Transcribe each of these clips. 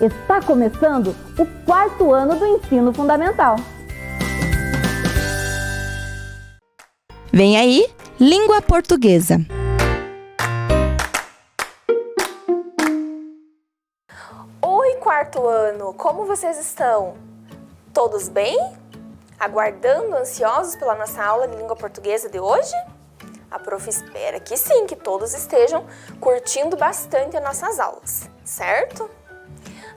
Está começando o 4º ano do ensino fundamental. Vem aí, língua portuguesa. Oi, 4º ano! Como vocês estão? Todos bem? Aguardando, ansiosos pela nossa aula de língua portuguesa de hoje? A prof espera que sim, que todos estejam curtindo bastante as nossas aulas, certo?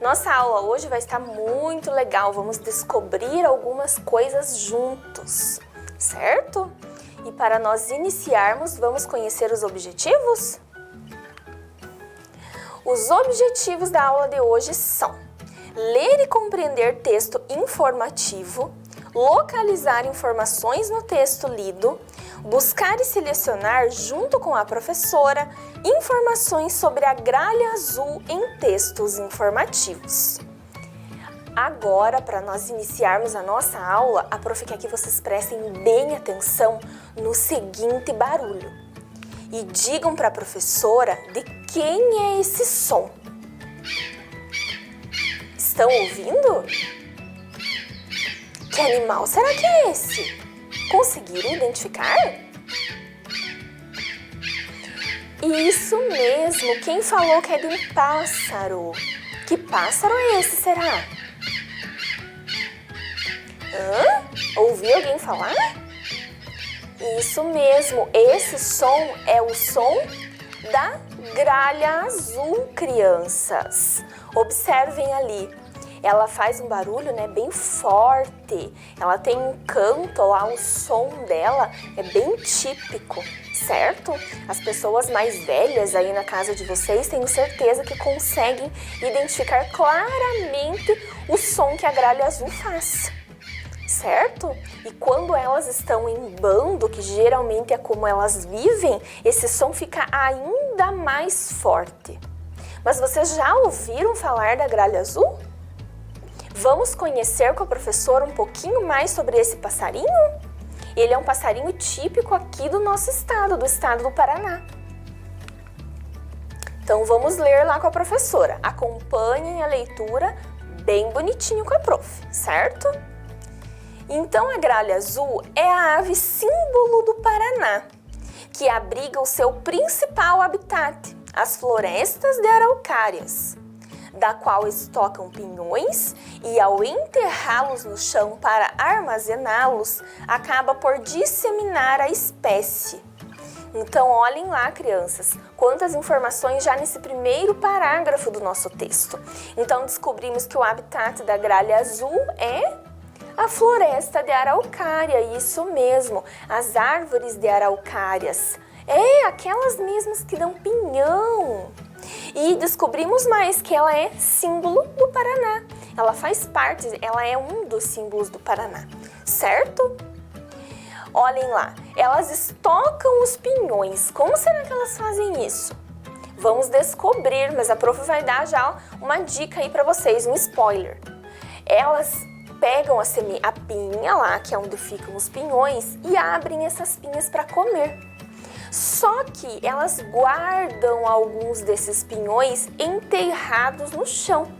Nossa aula hoje vai estar muito legal, vamos descobrir algumas coisas juntos, certo? E para nós iniciarmos, vamos conhecer os objetivos? Os objetivos da aula de hoje são ler e compreender texto informativo, localizar informações no texto lido, buscar e selecionar junto com a professora informações sobre a gralha azul em textos informativos. Agora, para nós iniciarmos a nossa aula, a prof quer que vocês prestem bem atenção no seguinte barulho e digam para a professora de quem é esse som. Estão ouvindo? Que animal será que é esse? Conseguiram identificar? Isso mesmo, quem falou que é de um pássaro? Que pássaro é esse, será? Ouviu alguém falar? Isso mesmo, esse som é o som da gralha azul, crianças. Observem ali. Ela faz um barulho, né, bem forte. Ela tem um canto lá, o som dela é bem típico, certo? As pessoas mais velhas aí na casa de vocês, tenho certeza que conseguem identificar claramente o som que a gralha azul faz, certo? E quando elas estão em bando, que geralmente é como elas vivem, esse som fica ainda mais forte. Mas vocês já ouviram falar da gralha azul? Vamos conhecer com a professora um pouquinho mais sobre esse passarinho? Ele é um passarinho típico aqui do nosso estado, do estado do Paraná. Então vamos ler lá com a professora. Acompanhem a leitura bem bonitinho com a prof, certo? Então a gralha azul é a ave símbolo do Paraná, que abriga o seu principal habitat, as florestas de araucárias, da qual estocam pinhões e, ao enterrá-los no chão para armazená-los, acaba por disseminar a espécie. Então, olhem lá, crianças, quantas informações já nesse primeiro parágrafo do nosso texto. Então, descobrimos que o habitat da gralha azul é a floresta de araucária, isso mesmo, as árvores de araucárias. Aquelas mesmas que dão pinhão. E descobrimos mais que ela é símbolo do Paraná. Ela faz parte, ela é um dos símbolos do Paraná, certo? Olhem lá, elas estocam os pinhões. Como será que elas fazem isso? Vamos descobrir, mas a prof vai dar já uma dica aí para vocês, um spoiler. Elas pegam a pinha lá, que é onde ficam os pinhões, e abrem essas pinhas para comer. Só que elas guardam alguns desses pinhões enterrados no chão.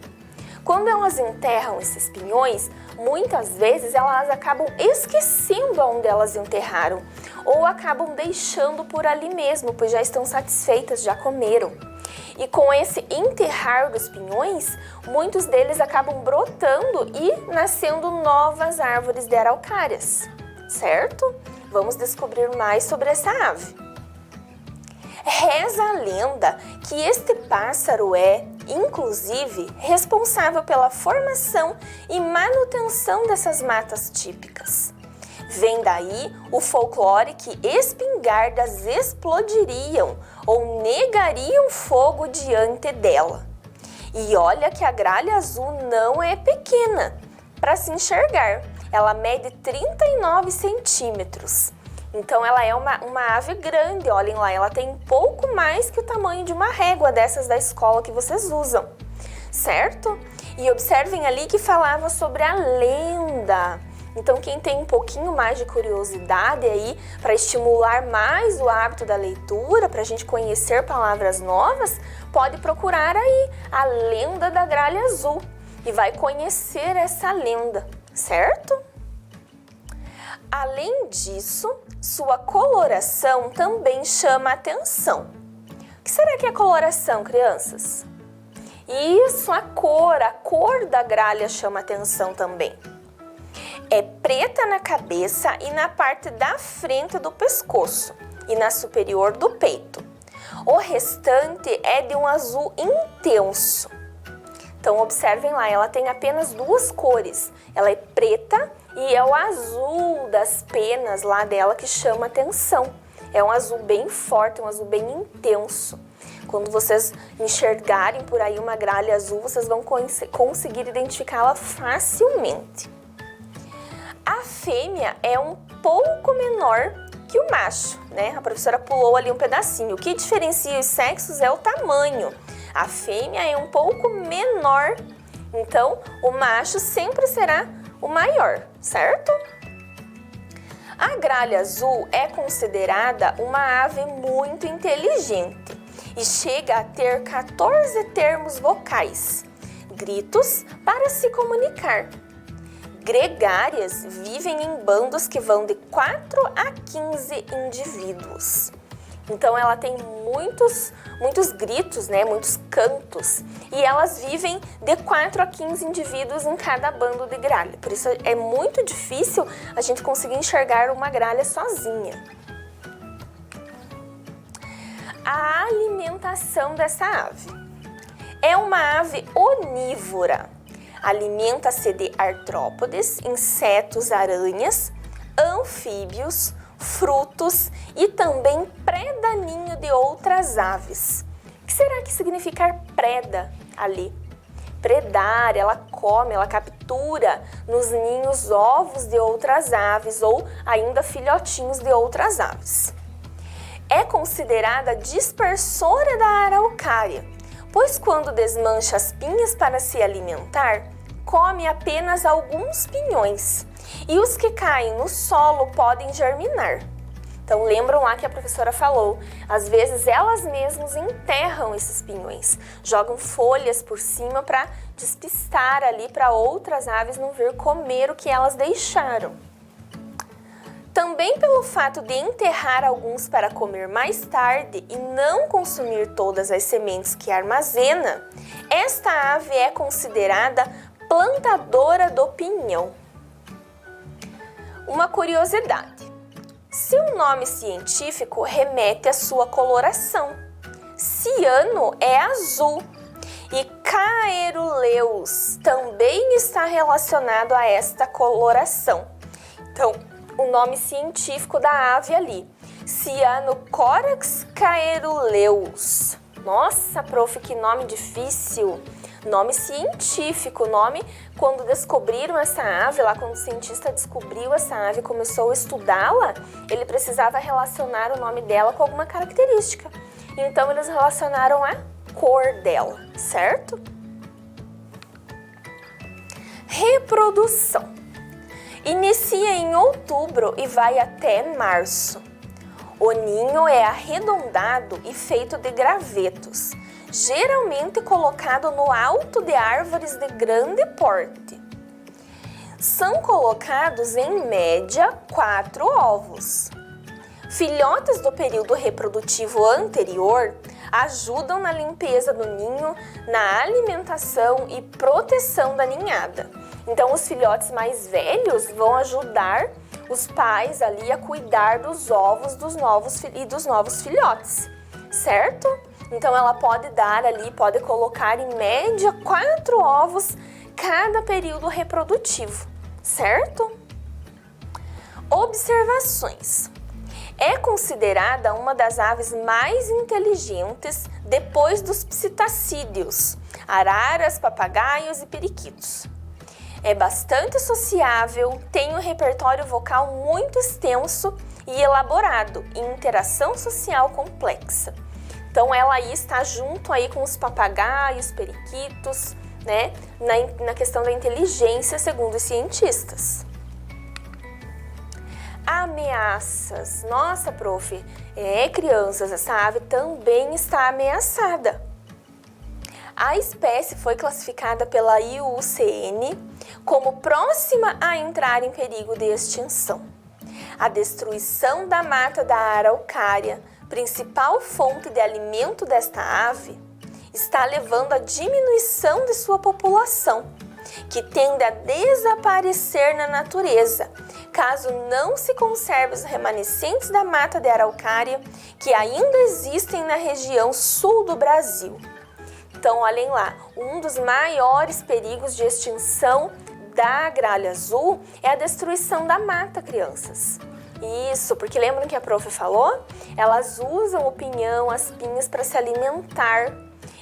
Quando elas enterram esses pinhões, muitas vezes elas acabam esquecendo onde elas enterraram ou acabam deixando por ali mesmo, pois já estão satisfeitas, já comeram. E com esse enterrar dos pinhões, muitos deles acabam brotando e nascendo novas árvores de araucárias, certo? Vamos descobrir mais sobre essa ave. Reza a lenda que este pássaro é, inclusive, responsável pela formação e manutenção dessas matas típicas. Vem daí o folclore que espingardas explodiriam ou negariam fogo diante dela. E olha que a gralha azul não é pequena para se enxergar, ela mede 39 centímetros. Então ela é uma ave grande, olhem lá, ela tem um pouco mais que o tamanho de uma régua dessas da escola que vocês usam, certo? E observem ali que falava sobre a lenda Então, quem tem um pouquinho mais de curiosidade aí para estimular mais o hábito da leitura, para a gente conhecer palavras novas, pode procurar aí a lenda da gralha azul e vai conhecer essa lenda, certo? Além disso, sua coloração também chama atenção. O que será que é coloração, crianças? Isso, a cor da gralha chama atenção também. É preta na cabeça e na parte da frente do pescoço e na superior do peito. O restante é de um azul intenso. Então, observem lá, ela tem apenas duas cores. Ela é preta e é o azul das penas lá dela que chama atenção. É um azul bem forte, um azul bem intenso. Quando vocês enxergarem por aí uma gralha azul, vocês vão conseguir identificá-la facilmente. A fêmea é um pouco menor que o macho, né? A professora pulou ali um pedacinho. O que diferencia os sexos é o tamanho. A fêmea é um pouco menor, então o macho sempre será o maior, certo? A gralha azul é considerada uma ave muito inteligente e chega a ter 14 termos vocais, gritos para se comunicar. Gregárias vivem em bandos que vão de 4 a 15 indivíduos. Então ela tem muitos gritos, né? Muitos cantos. E elas vivem de 4 a 15 indivíduos em cada bando de gralha. Por isso é muito difícil a gente conseguir enxergar uma gralha sozinha. A alimentação dessa ave. É uma ave onívora. Alimenta-se de artrópodes, insetos, aranhas, anfíbios, frutos e também preda ninho de outras aves. O que será que significa preda ali? Predar, ela come, ela captura nos ninhos ovos de outras aves ou ainda filhotinhos de outras aves. É considerada dispersora da araucária, pois quando desmancha as pinhas para se alimentar, come apenas alguns pinhões e os que caem no solo podem germinar. Então lembram lá que a professora falou, às vezes elas mesmas enterram esses pinhões, jogam folhas por cima para despistar ali para outras aves não vir comer o que elas deixaram. Também pelo fato de enterrar alguns para comer mais tarde e não consumir todas as sementes que armazena, esta ave é considerada plantadora do pinhão. Uma curiosidade: seu nome científico remete à sua coloração. Ciano é azul e Caeruleus também está relacionado a esta coloração. Então, o nome científico da ave ali, Cyanocorax caeruleus. Nossa, prof, que nome difícil! Nome científico, nome quando descobriram essa ave, lá quando o cientista descobriu essa ave e começou a estudá-la, ele precisava relacionar o nome dela com alguma característica. Então eles relacionaram a cor dela, certo? Reprodução. Inicia em outubro e vai até março. O ninho é arredondado e feito de gravetos, geralmente colocado no alto de árvores de grande porte. São colocados em média 4 ovos. Filhotes do período reprodutivo anterior ajudam na limpeza do ninho, na alimentação e proteção da ninhada. Então, os filhotes mais velhos vão ajudar os pais ali a cuidar dos ovos dos novos filhotes, certo? Então, ela pode dar ali, pode colocar em média 4 ovos cada período reprodutivo, certo? Observações. É considerada uma das aves mais inteligentes depois dos psitacídeos, araras, papagaios e periquitos. É bastante sociável, tem um repertório vocal muito extenso e elaborado e interação social complexa. Então ela aí está junto aí com os papagaios, periquitos, né, na questão da inteligência, segundo os cientistas. Ameaças. Nossa, prof, crianças, essa ave também está ameaçada. A espécie foi classificada pela IUCN como próxima a entrar em perigo de extinção. A destruição da mata da araucária, principal fonte de alimento desta ave, está levando à diminuição de sua população, que tende a desaparecer na natureza, caso não se conserve os remanescentes da mata de araucária que ainda existem na região sul do Brasil. Então, olhem lá, um dos maiores perigos de extinção da gralha azul é a destruição da mata, crianças. Isso, porque lembram que a prof falou? Elas usam o pinhão, as pinhas para se alimentar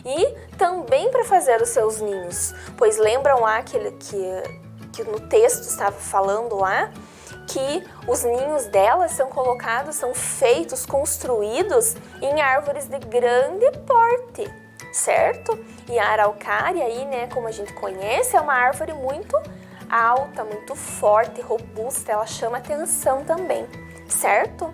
e também para fazer os seus ninhos. Pois lembram lá que no texto estava falando lá que os ninhos delas são feitos, construídos em árvores de grande porte, certo? E a araucária aí, né, como a gente conhece, é uma árvore muito alta, muito forte, robusta, ela chama atenção também, certo?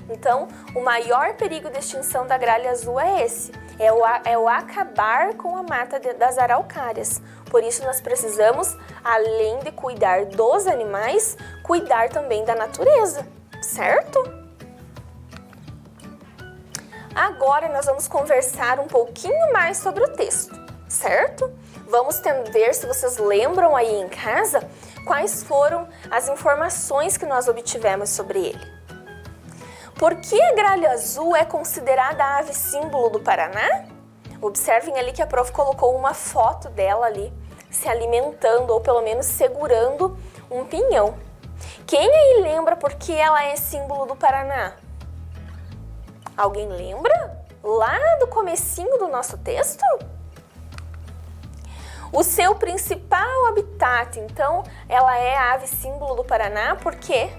Então, o maior perigo de extinção da gralha azul é esse, é o acabar com a mata das araucárias. Por isso, nós precisamos, além de cuidar dos animais, cuidar também da natureza, certo? Agora, nós vamos conversar um pouquinho mais sobre o texto, certo? Vamos ver se vocês lembram aí em casa quais foram as informações que nós obtivemos sobre ele. Por que a gralha azul é considerada a ave símbolo do Paraná? Observem ali que a prof colocou uma foto dela ali, se alimentando ou pelo menos segurando um pinhão. Quem aí lembra por que ela é símbolo do Paraná? Alguém lembra? Lá do comecinho do nosso texto? O seu principal habitat, então, ela é a ave símbolo do Paraná, por quê?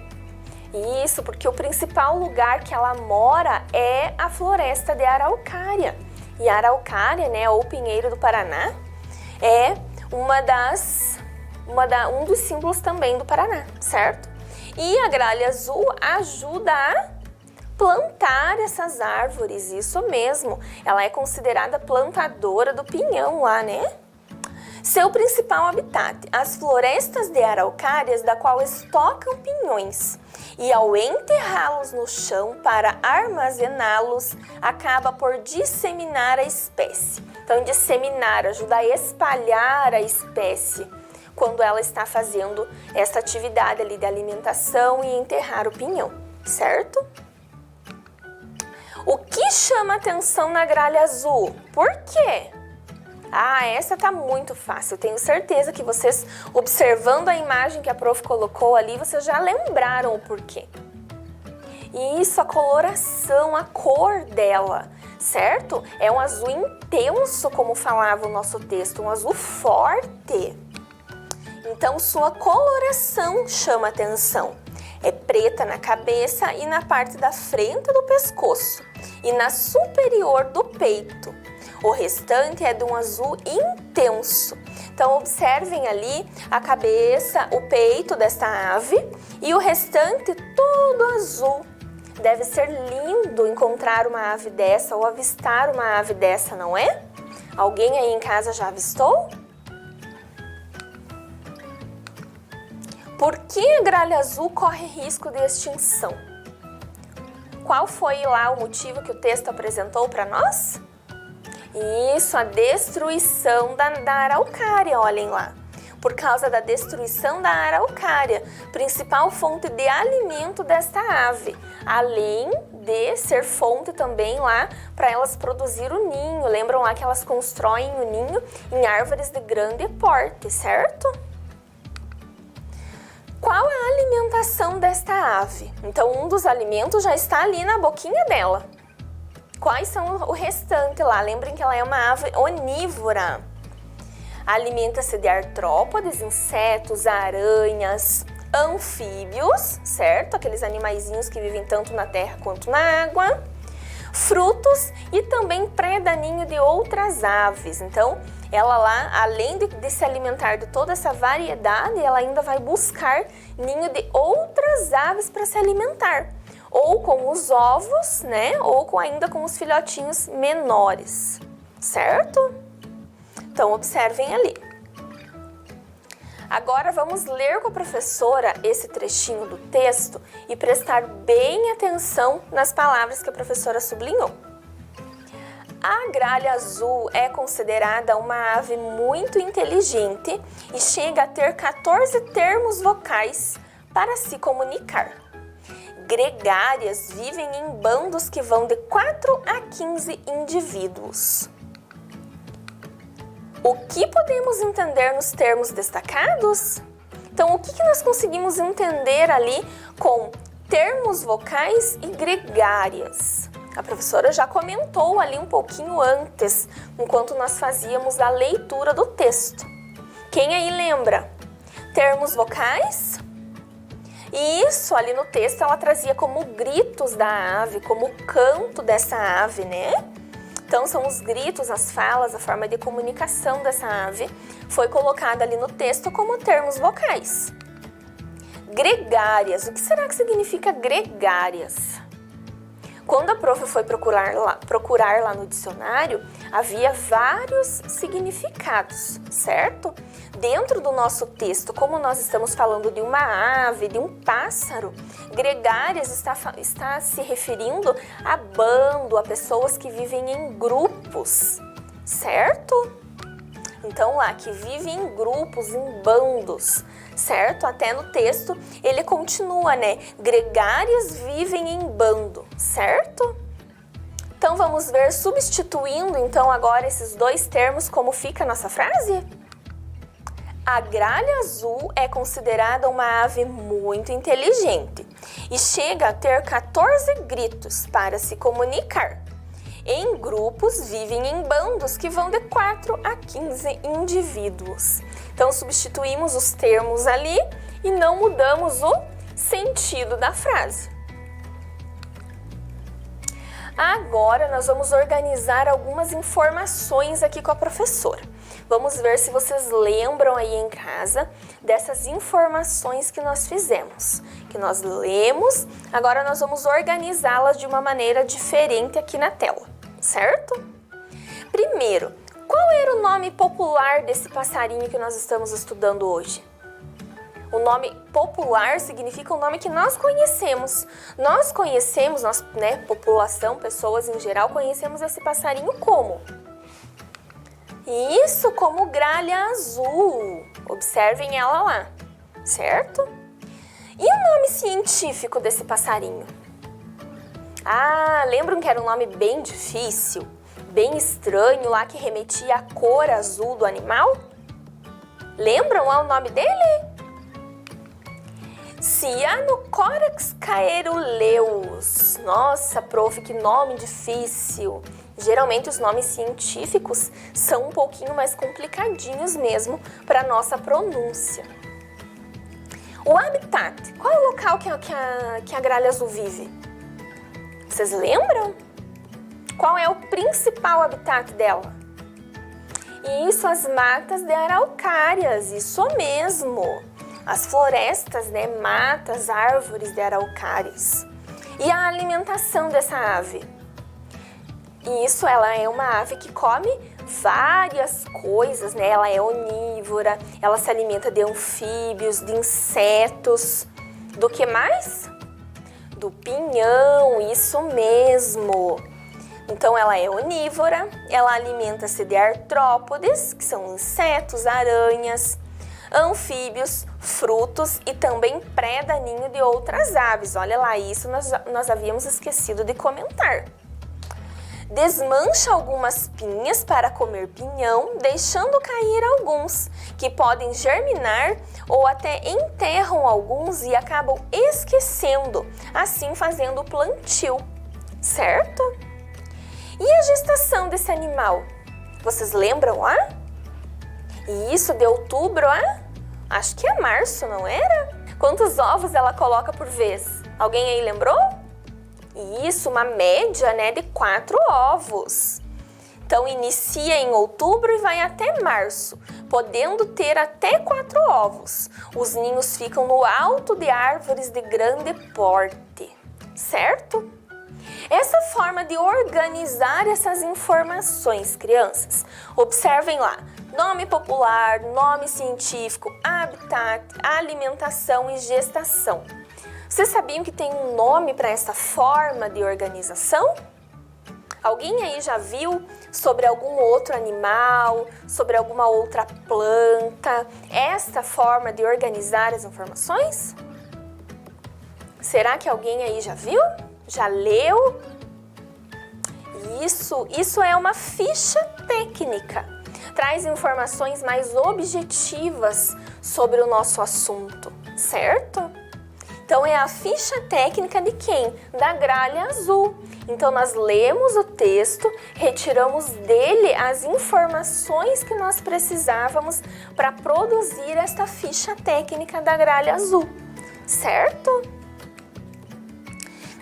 Isso, porque o principal lugar que ela mora é a floresta de araucária. E a araucária, né, ou pinheiro do Paraná, é um dos símbolos também do Paraná, certo? E a gralha azul ajuda a plantar essas árvores, isso mesmo. Ela é considerada plantadora do pinhão lá, né? Seu principal habitat, as florestas de araucárias, da qual estocam pinhões, e ao enterrá-los no chão para armazená-los, acaba por disseminar a espécie. Então, disseminar ajuda a espalhar a espécie quando ela está fazendo essa atividade ali de alimentação e enterrar o pinhão, certo? O que chama atenção na gralha azul? Por quê? Ah, essa tá muito fácil. Eu tenho certeza que vocês, observando a imagem que a prof colocou ali, vocês já lembraram o porquê. Isso, a coloração, a cor dela, certo? É um azul intenso, como falava o nosso texto, um azul forte. Então, sua coloração chama atenção. É preta na cabeça e na parte da frente do pescoço e na superior do peito. O restante é de um azul intenso. Então, observem ali a cabeça, o peito desta ave e o restante todo azul. Deve ser lindo encontrar uma ave dessa ou avistar uma ave dessa, não é? Alguém aí em casa já avistou? Por que a gralha azul corre risco de extinção? Qual foi lá o motivo que o texto apresentou para nós? Isso, a destruição da araucária, olhem lá. Por causa da destruição da araucária, principal fonte de alimento desta ave, além de ser fonte também lá para elas produzir o ninho. Lembram lá que elas constroem o ninho em árvores de grande porte, certo? Qual a alimentação desta ave? Então, um dos alimentos já está ali na boquinha dela. Quais são o restante lá? Lembrem que ela é uma ave onívora. Alimenta-se de artrópodes, insetos, aranhas, anfíbios, certo? Aqueles animaizinhos que vivem tanto na terra quanto na água. frutos e também preda ninho de outras aves. Então, ela lá, além de se alimentar de toda essa variedade, ela ainda vai buscar ninho de outras aves para se alimentar. Ou com os ovos, né? Ou ainda com os filhotinhos menores, certo? Então, observem ali. Agora vamos ler com a professora esse trechinho do texto e prestar bem atenção nas palavras que a professora sublinhou. A gralha azul é considerada uma ave muito inteligente e chega a ter 14 termos vocais para se comunicar. Gregárias vivem em bandos que vão de 4 a 15 indivíduos. O que podemos entender nos termos destacados? Então, o que nós conseguimos entender ali com termos vocais e gregárias? A professora já comentou ali um pouquinho antes, enquanto nós fazíamos a leitura do texto. Quem aí lembra? Termos vocais? Isso, ali no texto ela trazia como gritos da ave, como canto dessa ave, né? Então, são os gritos, as falas, a forma de comunicação dessa ave foi colocada ali no texto como termos vocais. Gregárias. O que será que significa gregárias? Quando a prof foi procurar lá no dicionário, havia vários significados, certo? Dentro do nosso texto, como nós estamos falando de uma ave, de um pássaro, gregárias está se referindo a bando, a pessoas que vivem em grupos, certo? Então lá, que vivem em grupos, em bandos, certo? Até no texto ele continua, né? Gregárias vivem em bando, certo? Então vamos ver, substituindo então agora esses dois termos, como fica a nossa frase? A gralha azul é considerada uma ave muito inteligente e chega a ter 14 gritos para se comunicar. Em grupos, vivem em bandos que vão de 4 a 15 indivíduos. Então, substituímos os termos ali e não mudamos o sentido da frase. Agora, nós vamos organizar algumas informações aqui com a professora. Vamos ver se vocês lembram aí em casa dessas informações que nós fizemos, que nós lemos. Agora nós vamos organizá-las de uma maneira diferente aqui na tela, certo? Primeiro, qual era o nome popular desse passarinho que nós estamos estudando hoje? O nome popular significa o nome que nós conhecemos. Nós conhecemos, população, pessoas em geral, conhecemos esse passarinho como? Isso, como gralha azul. Observem ela lá, certo? E o nome científico desse passarinho? Ah, lembram que era um nome bem difícil, bem estranho lá, que remetia à cor azul do animal? Lembram o nome dele? Cyanocorax caeruleus. Nossa, prof, que nome difícil. Geralmente os nomes científicos são um pouquinho mais complicadinhos mesmo para nossa pronúncia. O habitat. Qual é o local que a gralha azul vive? Vocês lembram? Qual é o principal habitat dela? Isso, as matas de araucárias, isso mesmo. As florestas, né? Matas, árvores de araucárias. E a alimentação dessa ave? Isso, ela é uma ave que come várias coisas, né? Ela é onívora, ela se alimenta de anfíbios, de insetos. Do que mais? Do pinhão, isso mesmo. Então, ela é onívora, ela alimenta-se de artrópodes, que são insetos, aranhas, anfíbios, frutos e também preda ninho de outras aves. Olha lá, isso nós havíamos esquecido de comentar. Desmancha algumas pinhas para comer pinhão, deixando cair alguns, que podem germinar ou até enterram alguns e acabam esquecendo, assim fazendo o plantio, certo? E a gestação desse animal? Vocês lembram lá? Isso, de outubro a... acho que é março, não era? Quantos ovos ela coloca por vez? Alguém aí lembrou? Isso, uma média, né, de 4 ovos. Então, inicia em outubro e vai até março, podendo ter até 4 ovos. Os ninhos ficam no alto de árvores de grande porte, certo? Essa forma de organizar essas informações, crianças, observem lá, nome popular, nome científico, habitat, alimentação e gestação. Vocês sabiam que tem um nome para essa forma de organização? Alguém aí já viu sobre algum outro animal, sobre alguma outra planta, esta forma de organizar as informações? Será que alguém aí já viu? Já leu? Isso é uma ficha técnica. Traz informações mais objetivas sobre o nosso assunto, certo? Então, é a ficha técnica de quem? Da gralha azul. Então, nós lemos o texto, retiramos dele as informações que nós precisávamos para produzir esta ficha técnica da gralha azul, certo?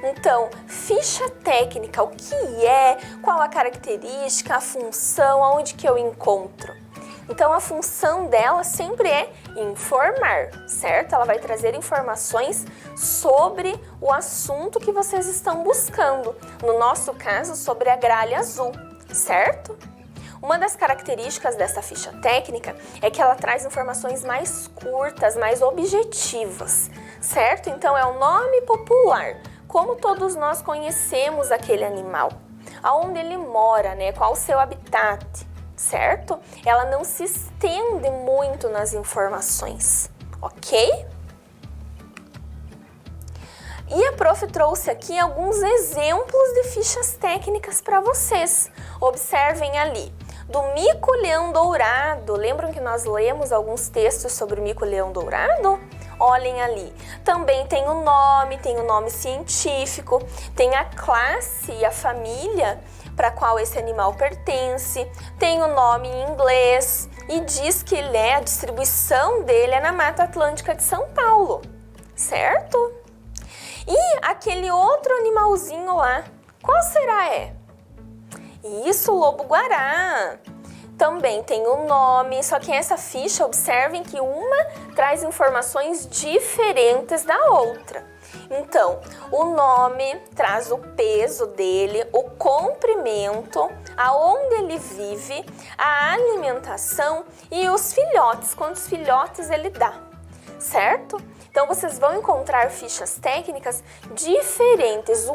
Então, ficha técnica, o que é, qual a característica, a função, aonde que eu encontro? Então, a função dela sempre é informar, certo? Ela vai trazer informações sobre o assunto que vocês estão buscando. No nosso caso, sobre a gralha azul, certo? Uma das características dessa ficha técnica é que ela traz informações mais curtas, mais objetivas, certo? Então, é o nome popular. Como todos nós conhecemos aquele animal, aonde ele mora, né? Qual o seu habitat, certo? Ela não se estende muito nas informações, ok? E a prof trouxe aqui alguns exemplos de fichas técnicas para vocês. Observem ali, do mico-leão dourado. Lembram que nós lemos alguns textos sobre o mico-leão dourado? Olhem ali. Também tem o nome científico, tem a classe e a família para qual esse animal pertence, tem o nome em inglês e diz que a distribuição dele é na Mata Atlântica de São Paulo, certo? E aquele outro animalzinho lá, qual será? Isso, lobo-guará. Também tem o nome, só que essa ficha, observem que uma traz informações diferentes da outra. Então, o nome traz o peso dele, o comprimento, aonde ele vive, a alimentação e os filhotes, quantos filhotes ele dá, certo? Então, vocês vão encontrar fichas técnicas diferentes,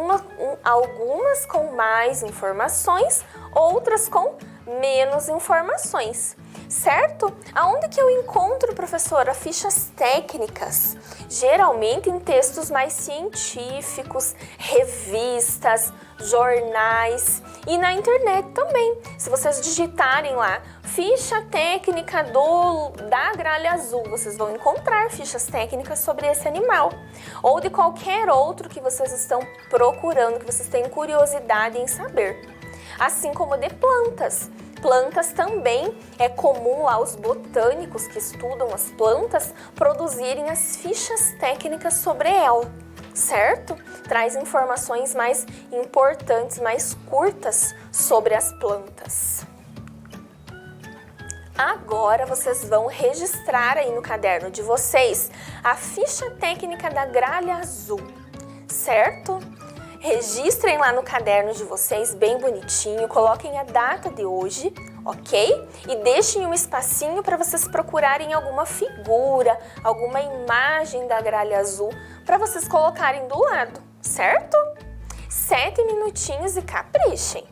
algumas com mais informações, outras com menos informações, certo? Aonde que eu encontro, professora, fichas técnicas? Geralmente em textos mais científicos, revistas, jornais e na internet também. Se vocês digitarem lá, ficha técnica da gralha azul, vocês vão encontrar fichas técnicas sobre esse animal. Ou de qualquer outro que vocês estão procurando, que vocês têm curiosidade em saber. Assim como de plantas. Plantas também é comum lá os botânicos que estudam as plantas produzirem as fichas técnicas sobre ela, certo? Traz informações mais importantes, mais curtas sobre as plantas. Agora vocês vão registrar aí no caderno de vocês a ficha técnica da gralha azul, certo? Registrem lá no caderno de vocês bem bonitinho, coloquem a data de hoje, ok? E deixem um espacinho para vocês procurarem alguma figura, alguma imagem da gralha azul para vocês colocarem do lado, certo? 7 minutinhos e caprichem!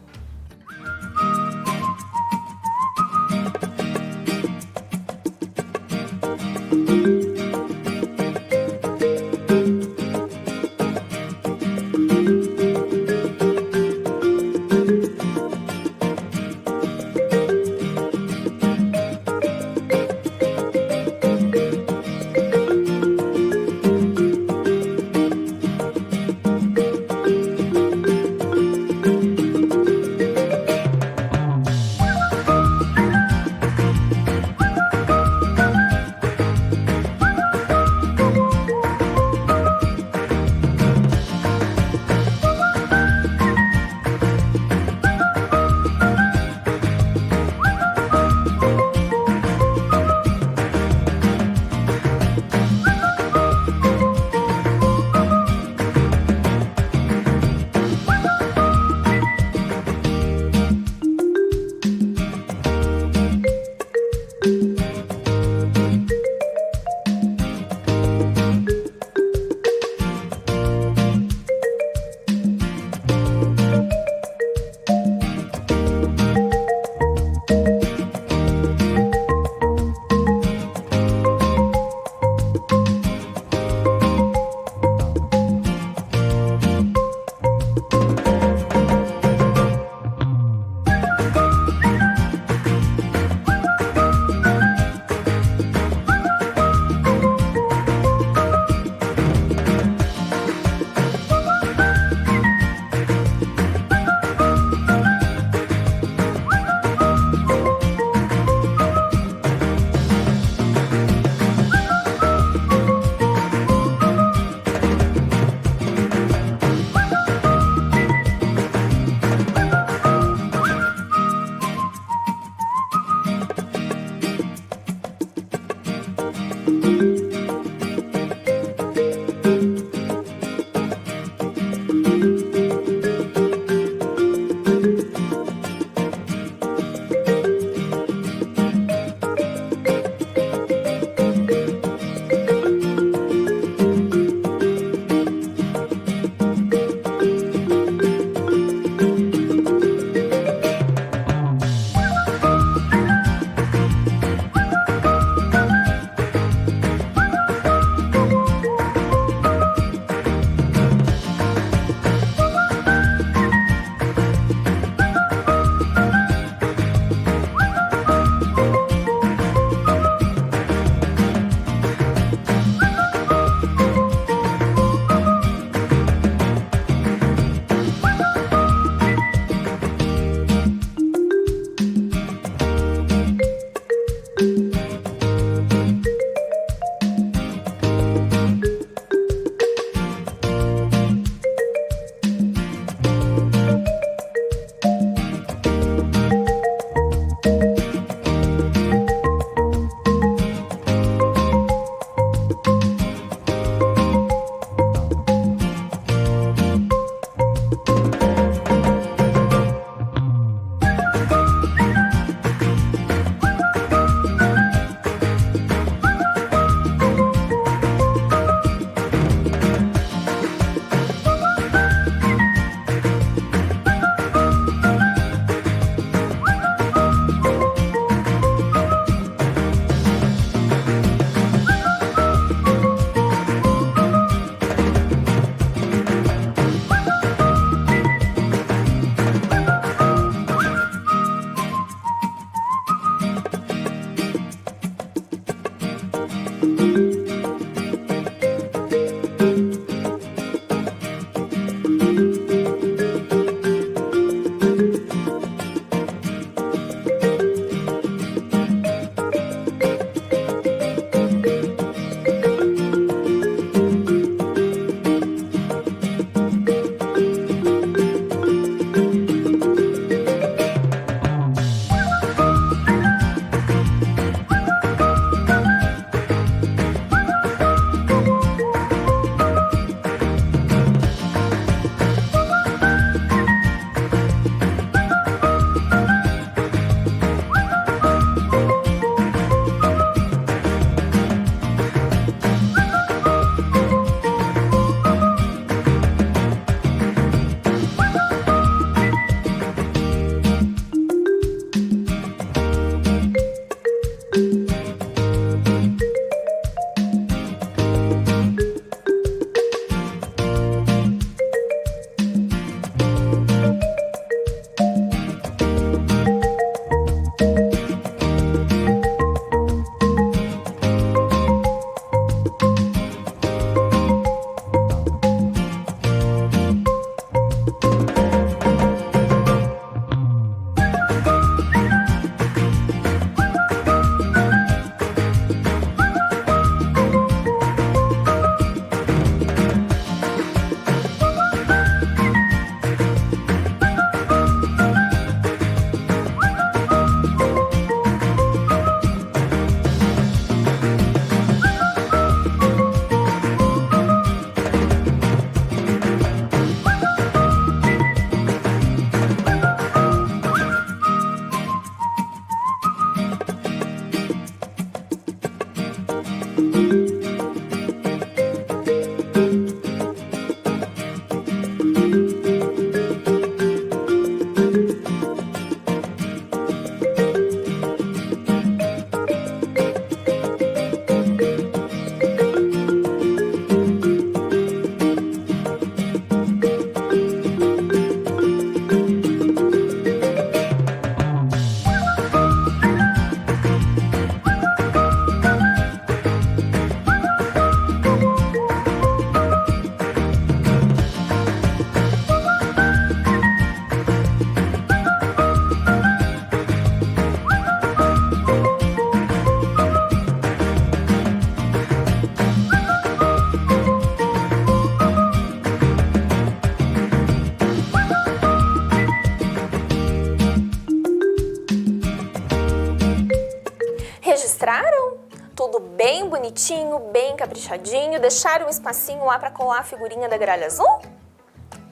bem bonitinho, bem caprichadinho? Deixaram um espacinho lá para colar a figurinha da gralha azul?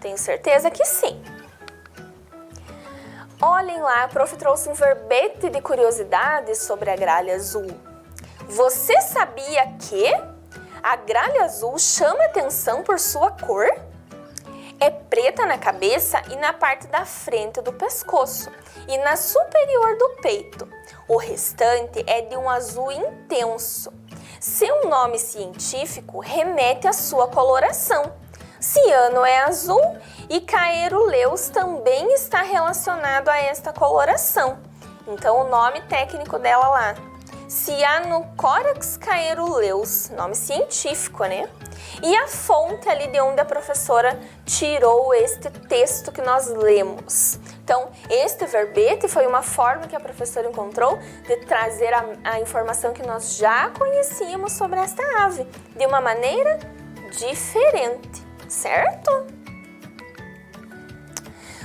Tenho certeza que sim. Olhem lá, a prof trouxe um verbete de curiosidades sobre a gralha azul. Você sabia que a gralha azul chama atenção por sua cor? É preta na cabeça e na parte da frente do pescoço e na superior do peito. O restante é de um azul intenso. Seu nome científico remete à sua coloração. Ciano é azul e caeruleus também está relacionado a esta coloração. Então o nome técnico dela lá, Cyanocorax caeruleus, nome científico, né? E a fonte ali de onde a professora tirou este texto que nós lemos. Então, este verbete foi uma forma que a professora encontrou de trazer a informação que nós já conhecíamos sobre esta ave, de uma maneira diferente, certo?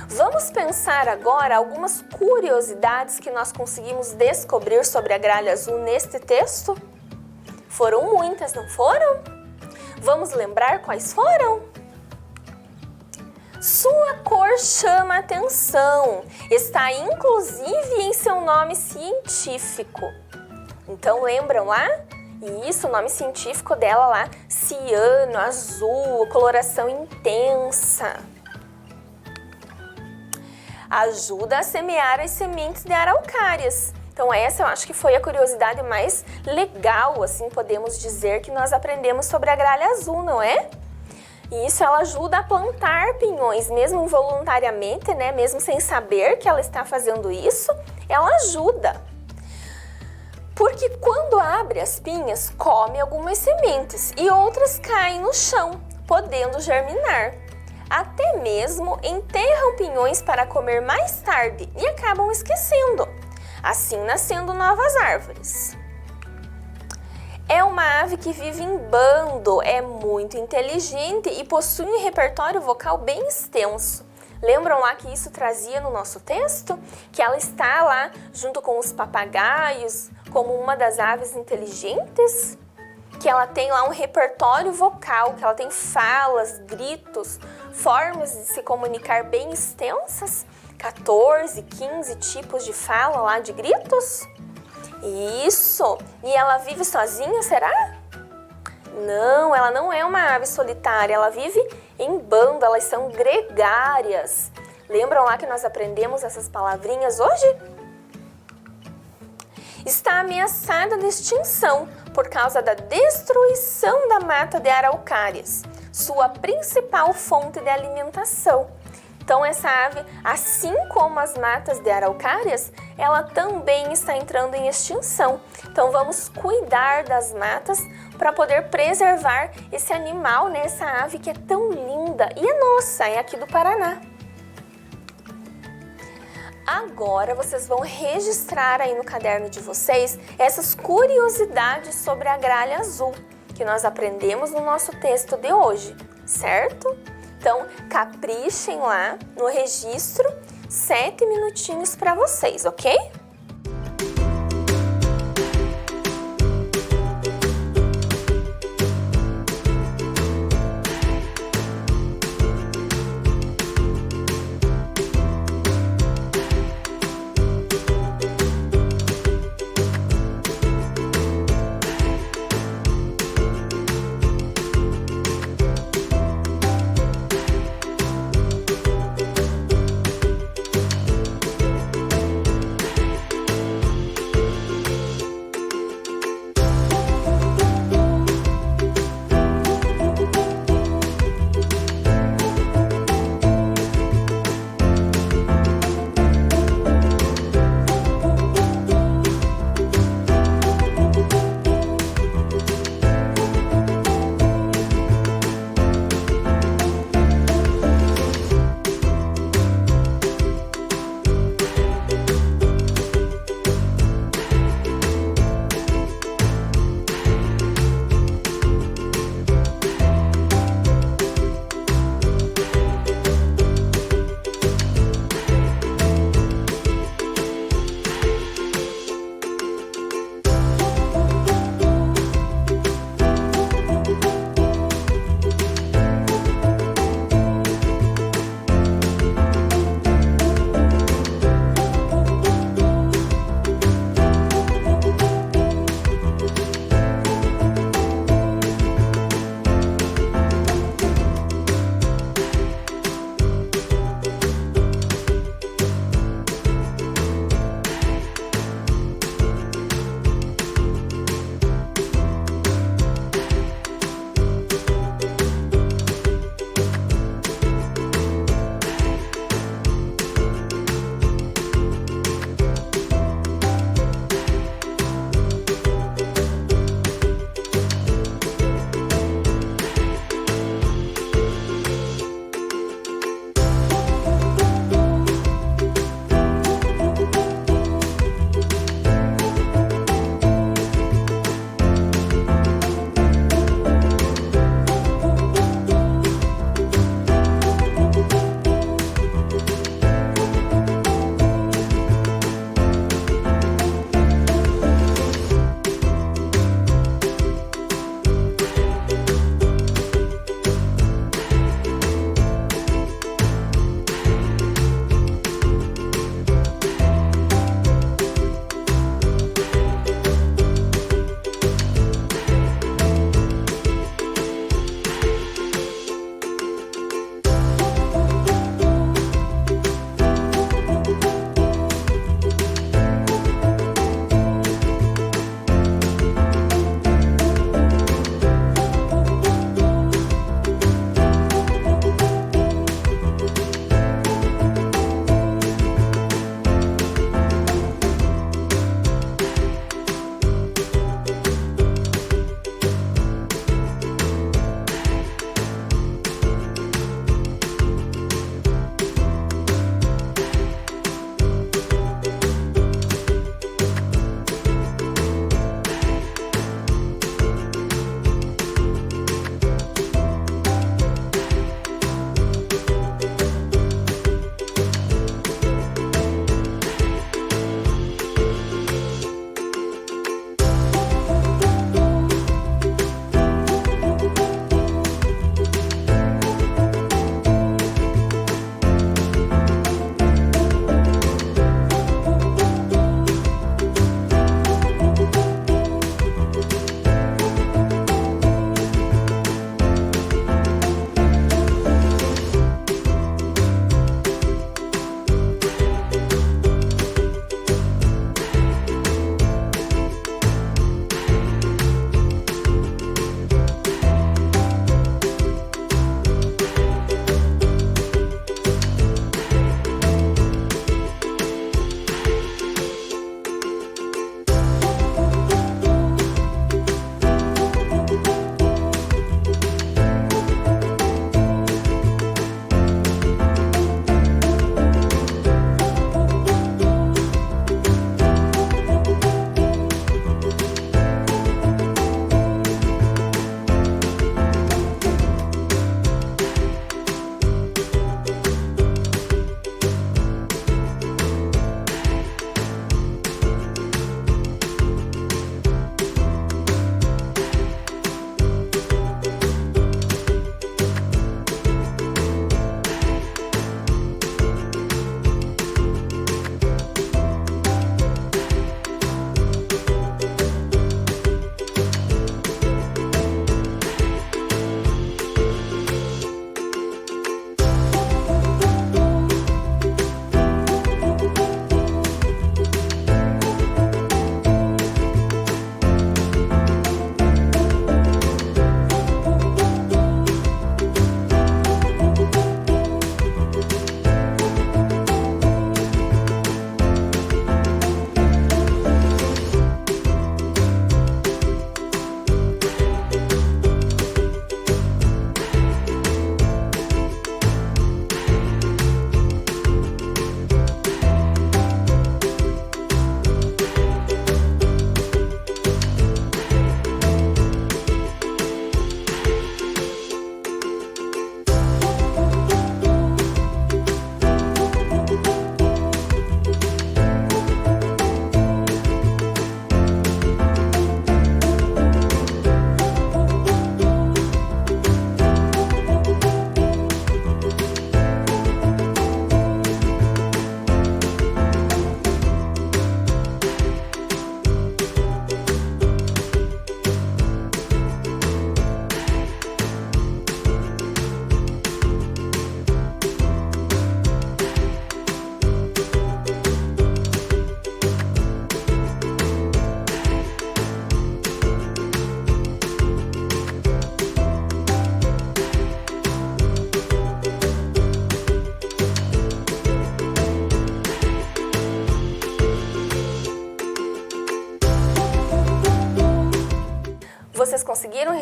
Vamos pensar agora algumas curiosidades que nós conseguimos descobrir sobre a gralha azul neste texto? Foram muitas, não foram? Vamos lembrar quais foram? Sua cor chama atenção, está inclusive em seu nome científico. Então lembram lá? Isso, o nome científico dela lá, ciano, azul, coloração intensa. Ajuda a semear as sementes de araucárias. Então essa eu acho que foi a curiosidade mais legal, assim podemos dizer, que nós aprendemos sobre a gralha azul, não é? E isso ela ajuda a plantar pinhões, mesmo involuntariamente, né? Mesmo sem saber que ela está fazendo isso, ela ajuda. Porque quando abre as pinhas, come algumas sementes e outras caem no chão, podendo germinar. Até mesmo enterram pinhões para comer mais tarde e acabam esquecendo, assim nascendo novas árvores. É uma ave que vive em bando, é muito inteligente e possui um repertório vocal bem extenso. Lembram lá que isso trazia no nosso texto? Que ela está lá junto com os papagaios como uma das aves inteligentes? Que ela tem lá um repertório vocal, que ela tem falas, gritos, formas de se comunicar bem extensas? 14, 15 tipos de fala lá de gritos? Isso! E ela vive sozinha, será? Não, ela não é uma ave solitária, ela vive em bando, elas são gregárias. Lembram lá que nós aprendemos essas palavrinhas hoje? Está ameaçada de extinção por causa da destruição da mata de araucárias, sua principal fonte de alimentação. Então essa ave, assim como as matas de araucárias, ela também está entrando em extinção. Então vamos cuidar das matas para poder preservar esse animal, né? Essa ave que é tão linda e é nossa, é aqui do Paraná. Agora vocês vão registrar aí no caderno de vocês essas curiosidades sobre a gralha azul que nós aprendemos no nosso texto de hoje, certo? Então, caprichem lá no registro, 7 minutinhos para vocês, ok?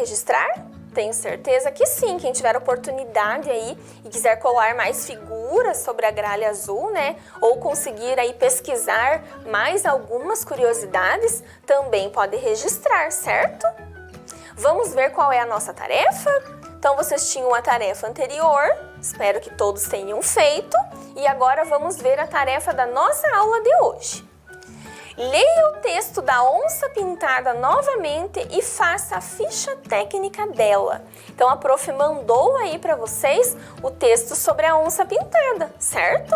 registrar? Tenho certeza que sim. Quem tiver oportunidade aí e quiser colar mais figuras sobre a gralha azul, né? Ou conseguir aí pesquisar mais algumas curiosidades, também pode registrar, certo? Vamos ver qual é a nossa tarefa? Então, vocês tinham a tarefa anterior, espero que todos tenham feito. E agora vamos ver a tarefa da nossa aula de hoje. Leia o texto da onça pintada novamente e faça a ficha técnica dela. Então, a prof mandou aí para vocês o texto sobre a onça pintada, certo?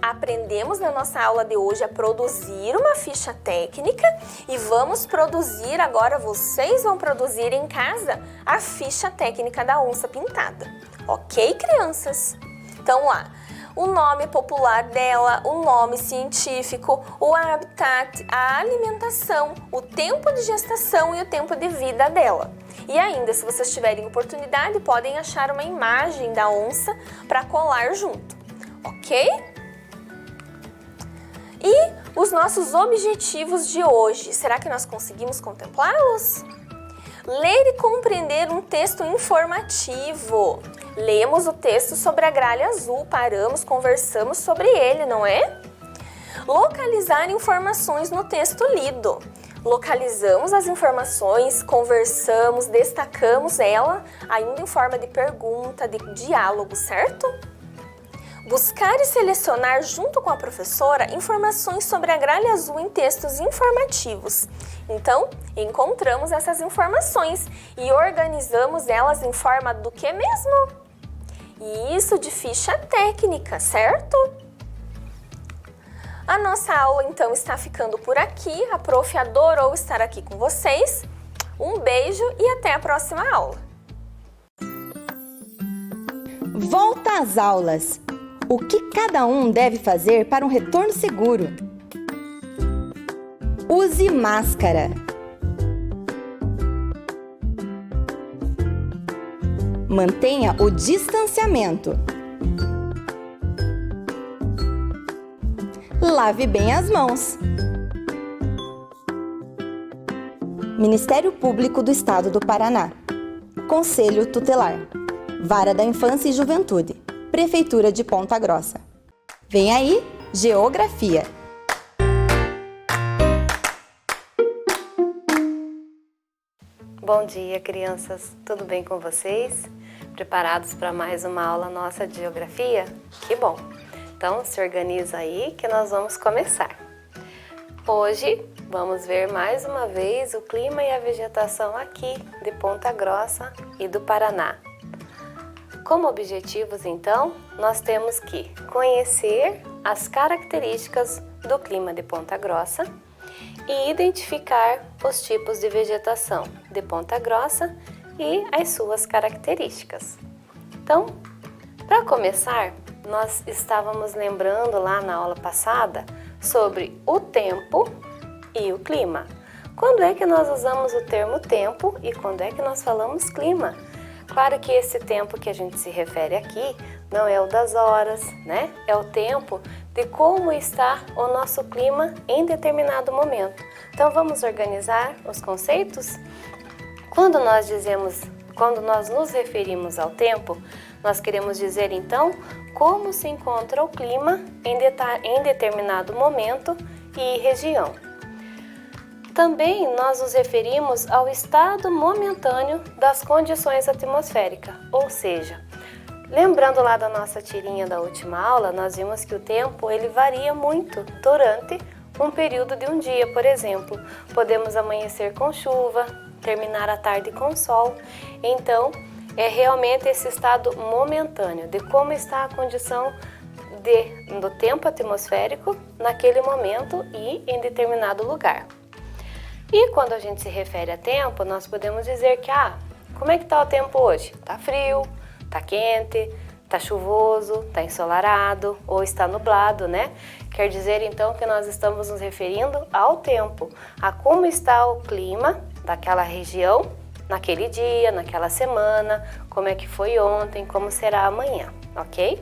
Aprendemos na nossa aula de hoje a produzir uma ficha técnica e vamos produzir agora, vocês vão produzir em casa a ficha técnica da onça pintada. Ok, crianças? Então, lá. O nome popular dela, o nome científico, o habitat, a alimentação, o tempo de gestação e o tempo de vida dela. E ainda, se vocês tiverem oportunidade, podem achar uma imagem da onça para colar junto, ok? E os nossos objetivos de hoje, será que nós conseguimos contemplá-los? Ler e compreender um texto informativo. Lemos o texto sobre a gralha azul, paramos, conversamos sobre ele, não é? Localizar informações no texto lido. Localizamos as informações, conversamos, destacamos ela, ainda em forma de pergunta, de diálogo, certo? Buscar e selecionar junto com a professora informações sobre a gralha azul em textos informativos. Então, encontramos essas informações e organizamos elas em forma do que mesmo? Isso, de ficha técnica, certo? A nossa aula, então, está ficando por aqui. A prof adorou estar aqui com vocês. Um beijo e até a próxima aula. Volta às aulas. O que cada um deve fazer para um retorno seguro? Use máscara. Mantenha o distanciamento. Lave bem as mãos. Ministério Público do Estado do Paraná. Conselho Tutelar. Vara da Infância e Juventude. Prefeitura de Ponta Grossa. Vem aí, Geografia. Bom dia, crianças. Tudo bem com vocês? Preparados para mais uma aula nossa de Geografia? Que bom! Então, se organiza aí que nós vamos começar. Hoje, vamos ver mais uma vez o clima e a vegetação aqui de Ponta Grossa e do Paraná. Como objetivos, então, nós temos que conhecer as características do clima de Ponta Grossa e identificar os tipos de vegetação de Ponta Grossa e as suas características. Então, para começar, nós estávamos lembrando lá na aula passada sobre o tempo e o clima. Quando é que nós usamos o termo tempo e quando é que nós falamos clima? Claro que esse tempo que a gente se refere aqui não é o das horas, né? É o tempo de como está o nosso clima em determinado momento. Então vamos organizar os conceitos? Quando nós nos referimos ao tempo, nós queremos dizer então como se encontra o clima em determinado momento e região. Também nós nos referimos ao estado momentâneo das condições atmosféricas, ou seja, lembrando lá da nossa tirinha da última aula, nós vimos que o tempo ele varia muito durante um período de um dia, por exemplo. Podemos amanhecer com chuva, terminar a tarde com sol. Então, é realmente esse estado momentâneo de como está a condição do tempo atmosférico naquele momento e em determinado lugar. E quando a gente se refere a tempo, nós podemos dizer que, como é que está o tempo hoje? Está frio, está quente, está chuvoso, está ensolarado ou está nublado, né? Quer dizer então que nós estamos nos referindo ao tempo, a como está o clima daquela região, naquele dia, naquela semana, como é que foi ontem, como será amanhã, ok?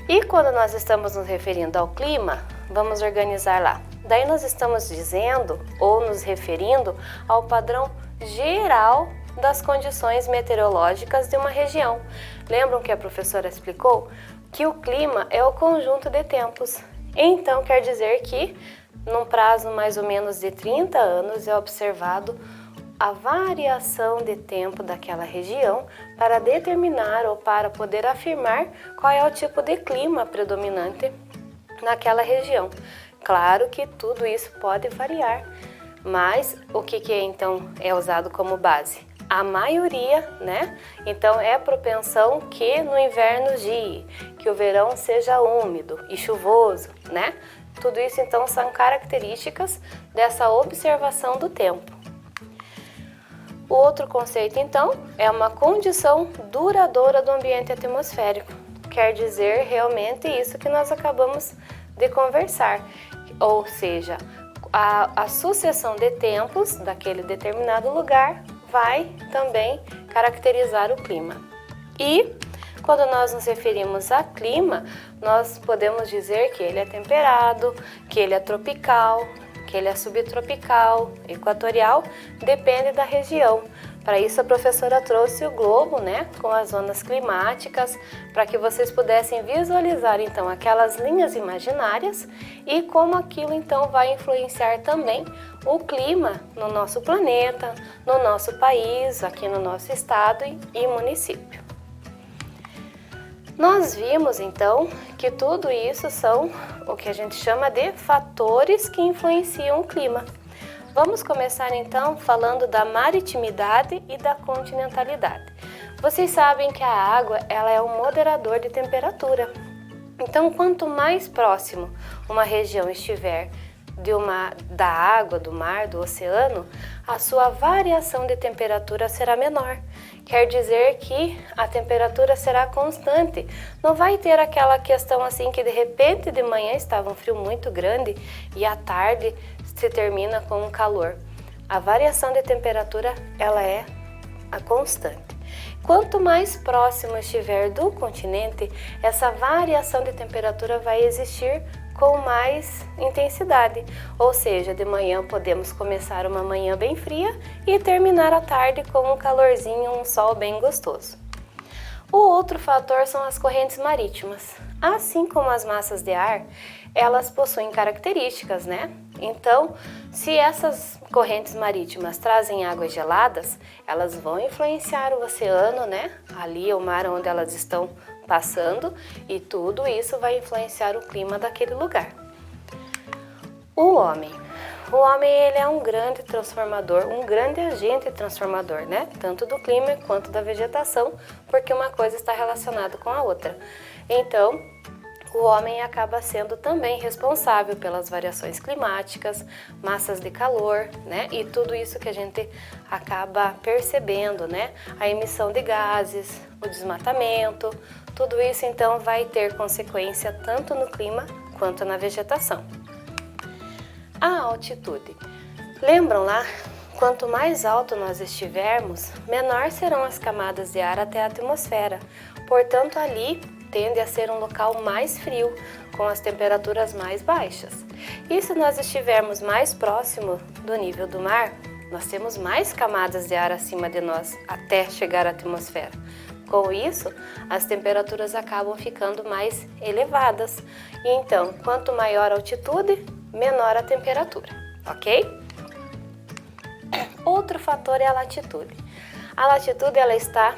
E quando nós estamos nos referindo ao clima, vamos organizar lá. Daí nós estamos dizendo ou nos referindo ao padrão geral das condições meteorológicas de uma região. Lembram que a professora explicou que o clima é o conjunto de tempos. Então, quer dizer que, num prazo mais ou menos de 30 anos, é observado a variação de tempo daquela região para determinar ou para poder afirmar qual é o tipo de clima predominante naquela região. Claro que tudo isso pode variar, mas o que então é usado como base? A maioria, né? Então é propensão que no inverno gie, que o verão seja úmido e chuvoso, né? Tudo isso então são características dessa observação do tempo. O outro conceito então é uma condição duradoura do ambiente atmosférico. Quer dizer realmente isso que nós acabamos de conversar, ou seja, a sucessão de tempos daquele determinado lugar vai também caracterizar o clima. E quando nós nos referimos a clima, nós podemos dizer que ele é temperado, que ele é tropical, que ele é subtropical, equatorial, depende da região. Para isso a professora trouxe o globo, né, com as zonas climáticas, para que vocês pudessem visualizar então aquelas linhas imaginárias e como aquilo então vai influenciar também o clima no nosso planeta, no nosso país, aqui no nosso estado e município. Nós vimos então que tudo isso são o que a gente chama de fatores que influenciam o clima. Vamos começar então falando da maritimidade e da continentalidade. Vocês sabem que a água ela é um moderador de temperatura. Então, quanto mais próximo uma região estiver da água, do mar, do oceano, a sua variação de temperatura será menor. Quer dizer que a temperatura será constante. Não vai ter aquela questão assim que de repente de manhã estava um frio muito grande e à tarde se termina com um calor. A variação de temperatura ela é a constante. Quanto mais próximo estiver do continente, essa variação de temperatura vai existir com mais intensidade, ou seja, de manhã podemos começar uma manhã bem fria e terminar a tarde com um calorzinho, um sol bem gostoso. O outro fator são as correntes marítimas. Assim como as massas de ar, elas possuem características, né? Então, se essas correntes marítimas trazem águas geladas, elas vão influenciar o oceano, né? Ali o mar onde elas estão passando, e tudo isso vai influenciar o clima daquele lugar. O homem ele é um grande transformador, um grande agente transformador, né? Tanto do clima quanto da vegetação, porque uma coisa está relacionada com a outra. Então, o homem acaba sendo também responsável pelas variações climáticas, massas de calor, né? E tudo isso que a gente acaba percebendo, né? A emissão de gases, o desmatamento, tudo isso então vai ter consequência tanto no clima quanto na vegetação. A altitude. Lembram lá? Quanto mais alto nós estivermos, menor serão as camadas de ar até a atmosfera. Portanto, ali tende a ser um local mais frio, com as temperaturas mais baixas. E se nós estivermos mais próximo do nível do mar, nós temos mais camadas de ar acima de nós até chegar à atmosfera. Com isso, as temperaturas acabam ficando mais elevadas. E então, quanto maior a altitude, menor a temperatura, ok? Outro fator é a latitude. A latitude ela está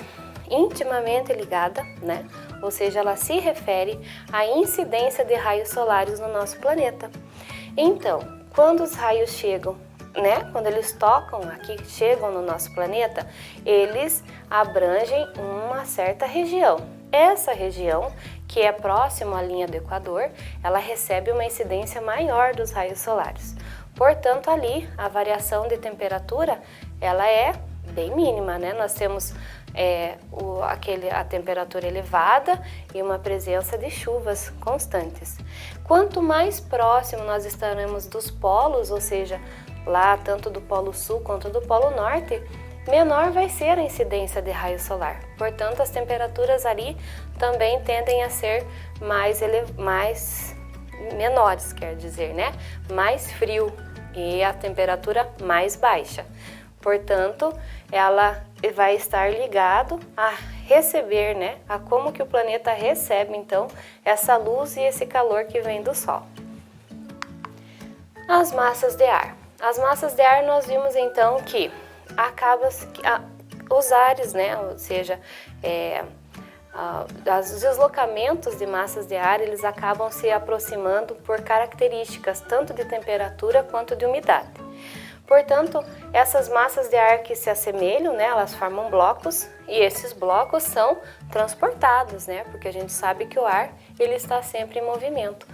intimamente ligada, né? Ou seja, ela se refere à incidência de raios solares no nosso planeta. Então, quando os raios chegam, né? Quando eles tocam aqui, chegam no nosso planeta, eles abrangem uma certa região. Essa região, que é próximo à linha do Equador, ela recebe uma incidência maior dos raios solares. Portanto, ali a variação de temperatura ela é bem mínima, né? Nós temos a temperatura elevada e uma presença de chuvas constantes. Quanto mais próximo nós estaremos dos polos, ou seja, lá tanto do Polo Sul quanto do Polo Norte, menor vai ser a incidência de raio solar. Portanto, as temperaturas ali também tendem a ser mais menores, quer dizer, né? Mais frio e a temperatura mais baixa. Portanto, ela vai estar ligado a receber, né, a como que o planeta recebe, então, essa luz e esse calor que vem do Sol. As massas de ar. As massas de ar nós vimos, então, que os ares, né, ou seja, os deslocamentos de massas de ar, eles acabam se aproximando por características tanto de temperatura quanto de umidade. Portanto, essas massas de ar que se assemelham, né, elas formam blocos e esses blocos são transportados, né, porque a gente sabe que o ar ele está sempre em movimento.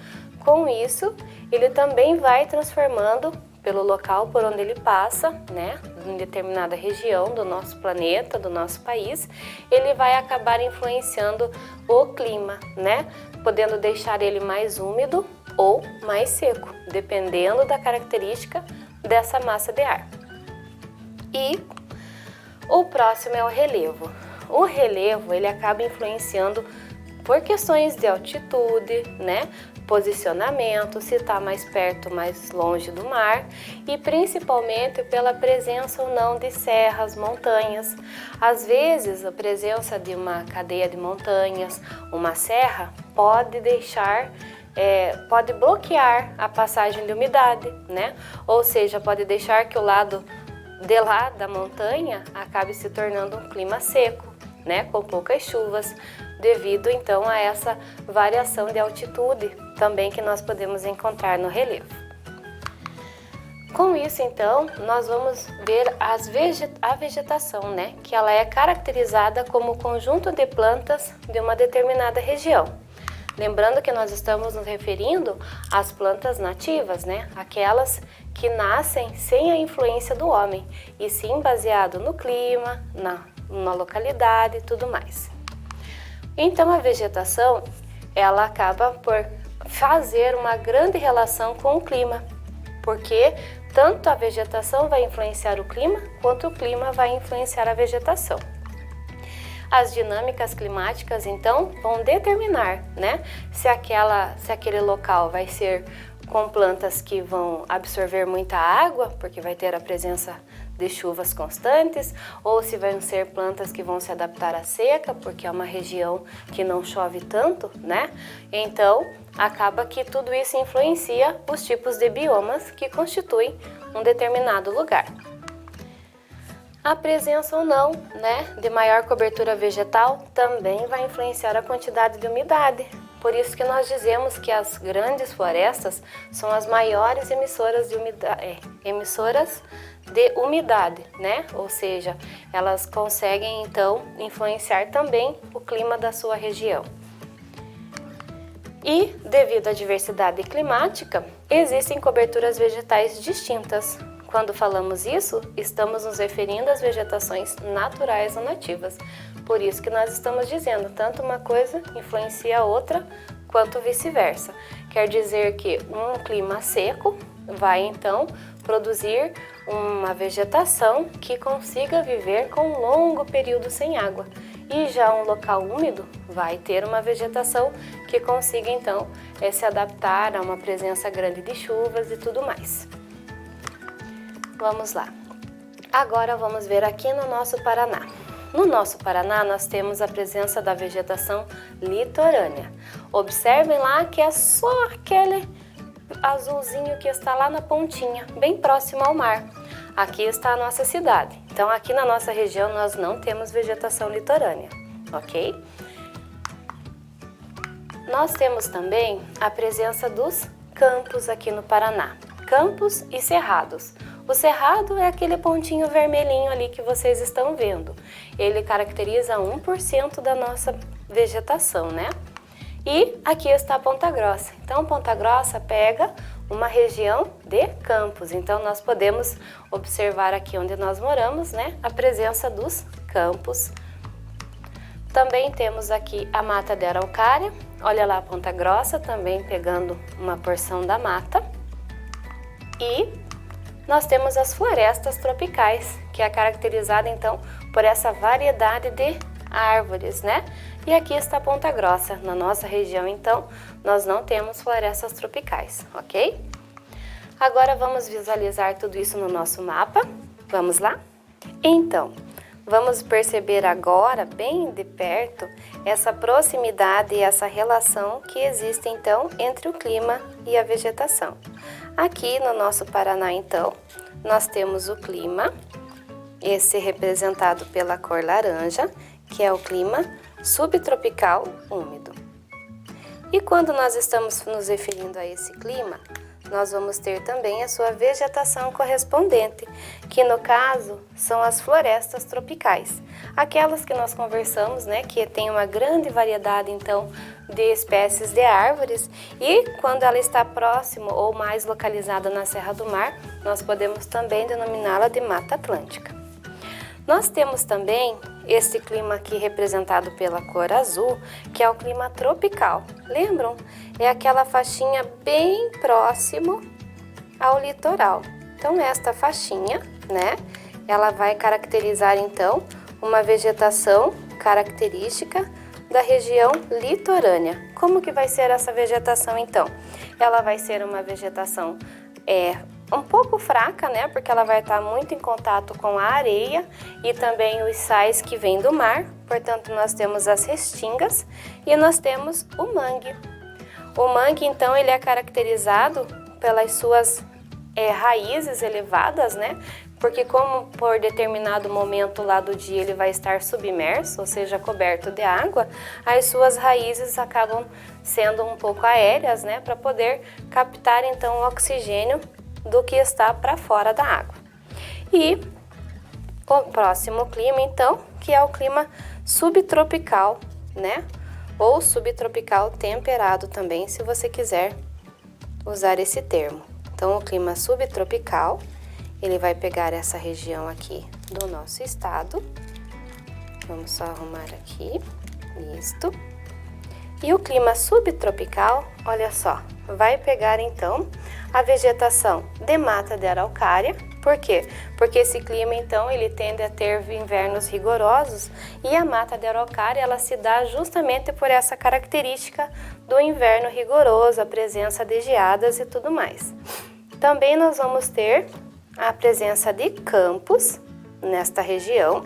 Com isso, ele também vai transformando pelo local por onde ele passa, né, em determinada região do nosso planeta, do nosso país, ele vai acabar influenciando o clima, né, podendo deixar ele mais úmido ou mais seco, dependendo da característica dessa massa de ar. E o próximo é o relevo. O relevo, ele acaba influenciando por questões de altitude, né, posicionamento, se está mais perto, mais longe do mar e principalmente pela presença ou não de serras, montanhas. Às vezes, a presença de uma cadeia de montanhas, uma serra, pode bloquear a passagem de umidade, né? Ou seja, pode deixar que o lado de lá da montanha acabe se tornando um clima seco, né? Com poucas chuvas, devido então a essa variação de altitude também que nós podemos encontrar no relevo. Com isso, então, nós vamos ver a vegetação, né? Que ela é caracterizada como o conjunto de plantas de uma determinada região. Lembrando que nós estamos nos referindo às plantas nativas, né? Aquelas que nascem sem a influência do homem, e sim baseado no clima, na localidade e tudo mais. Então a vegetação, ela acaba por fazer uma grande relação com o clima, porque tanto a vegetação vai influenciar o clima, quanto o clima vai influenciar a vegetação. As dinâmicas climáticas, então, vão determinar, né, se aquele local vai ser com plantas que vão absorver muita água, porque vai ter a presença de chuvas constantes, ou se vão ser plantas que vão se adaptar à seca, porque é uma região que não chove tanto, né? Então, acaba que tudo isso influencia os tipos de biomas que constituem um determinado lugar. A presença ou não, né, de maior cobertura vegetal também vai influenciar a quantidade de umidade. Por isso que nós dizemos que as grandes florestas são as maiores emissoras de umidade, né? Ou seja, elas conseguem então influenciar também o clima da sua região. E, devido à diversidade climática, existem coberturas vegetais distintas. Quando falamos isso, estamos nos referindo às vegetações naturais ou nativas. Por isso que nós estamos dizendo, tanto uma coisa influencia a outra, quanto vice-versa. Quer dizer que um clima seco vai então produzir uma vegetação que consiga viver com um longo período sem água. E já um local úmido vai ter uma vegetação que consiga então se adaptar a uma presença grande de chuvas e tudo mais. Vamos lá. Agora vamos ver aqui no nosso Paraná. No nosso Paraná, nós temos a presença da vegetação litorânea. Observem lá que é só aquele azulzinho que está lá na pontinha, bem próximo ao mar. Aqui está a nossa cidade. Então, aqui na nossa região, nós não temos vegetação litorânea, ok? Nós temos também a presença dos campos aqui no Paraná. Campos e cerrados. O cerrado é aquele pontinho vermelhinho ali que vocês estão vendo. Ele caracteriza 1% da nossa vegetação, né? E aqui está a Ponta Grossa. Então, Ponta Grossa pega uma região de campos. Então, nós podemos observar aqui onde nós moramos, né? A presença dos campos. Também temos aqui a Mata de Araucária. Olha lá a Ponta Grossa, também pegando uma porção da mata. E nós temos as florestas tropicais, que é caracterizada então por essa variedade de árvores, né? E aqui está a Ponta Grossa. Na nossa região, então, nós não temos florestas tropicais, ok? Agora vamos visualizar tudo isso no nosso mapa. Vamos lá? Então, vamos perceber agora, bem de perto, essa proximidade e essa relação que existe, então, entre o clima e a vegetação. Aqui no nosso Paraná, então, nós temos o clima, esse representado pela cor laranja, que é o clima subtropical úmido. E quando nós estamos nos referindo a esse clima, nós vamos ter também a sua vegetação correspondente, que no caso são as florestas tropicais, aquelas que nós conversamos, né, que tem uma grande variedade então de espécies de árvores, e quando ela está próximo ou mais localizada na Serra do Mar, nós podemos também denominá-la de Mata Atlântica. Nós temos também esse clima aqui representado pela cor azul, que é o clima tropical. Lembram? É aquela faixinha bem próximo ao litoral. Então, esta faixinha, né, ela vai caracterizar, então, uma vegetação característica da região litorânea. Como que vai ser essa vegetação, então? Ela vai ser uma vegetação um pouco fraca, né? Porque ela vai estar muito em contato com a areia e também os sais que vêm do mar. Portanto, nós temos as restingas e nós temos o mangue. O mangue, então, ele é caracterizado pelas suas raízes elevadas, né? Porque como por determinado momento lá do dia ele vai estar submerso, ou seja, coberto de água, as suas raízes acabam sendo um pouco aéreas, né? Para poder captar, então, o oxigênio do que está para fora da água. E o próximo clima, então, que é o clima subtropical, né? Ou subtropical temperado também, se você quiser usar esse termo. Então, o clima subtropical, ele vai pegar essa região aqui do nosso estado. Vamos só arrumar aqui, isto. E o clima subtropical, olha só, vai pegar então a vegetação de mata de araucária. Por quê? Porque esse clima então ele tende a ter invernos rigorosos e a mata de araucária ela se dá justamente por essa característica do inverno rigoroso, a presença de geadas e tudo mais. Também nós vamos ter a presença de campos nesta região.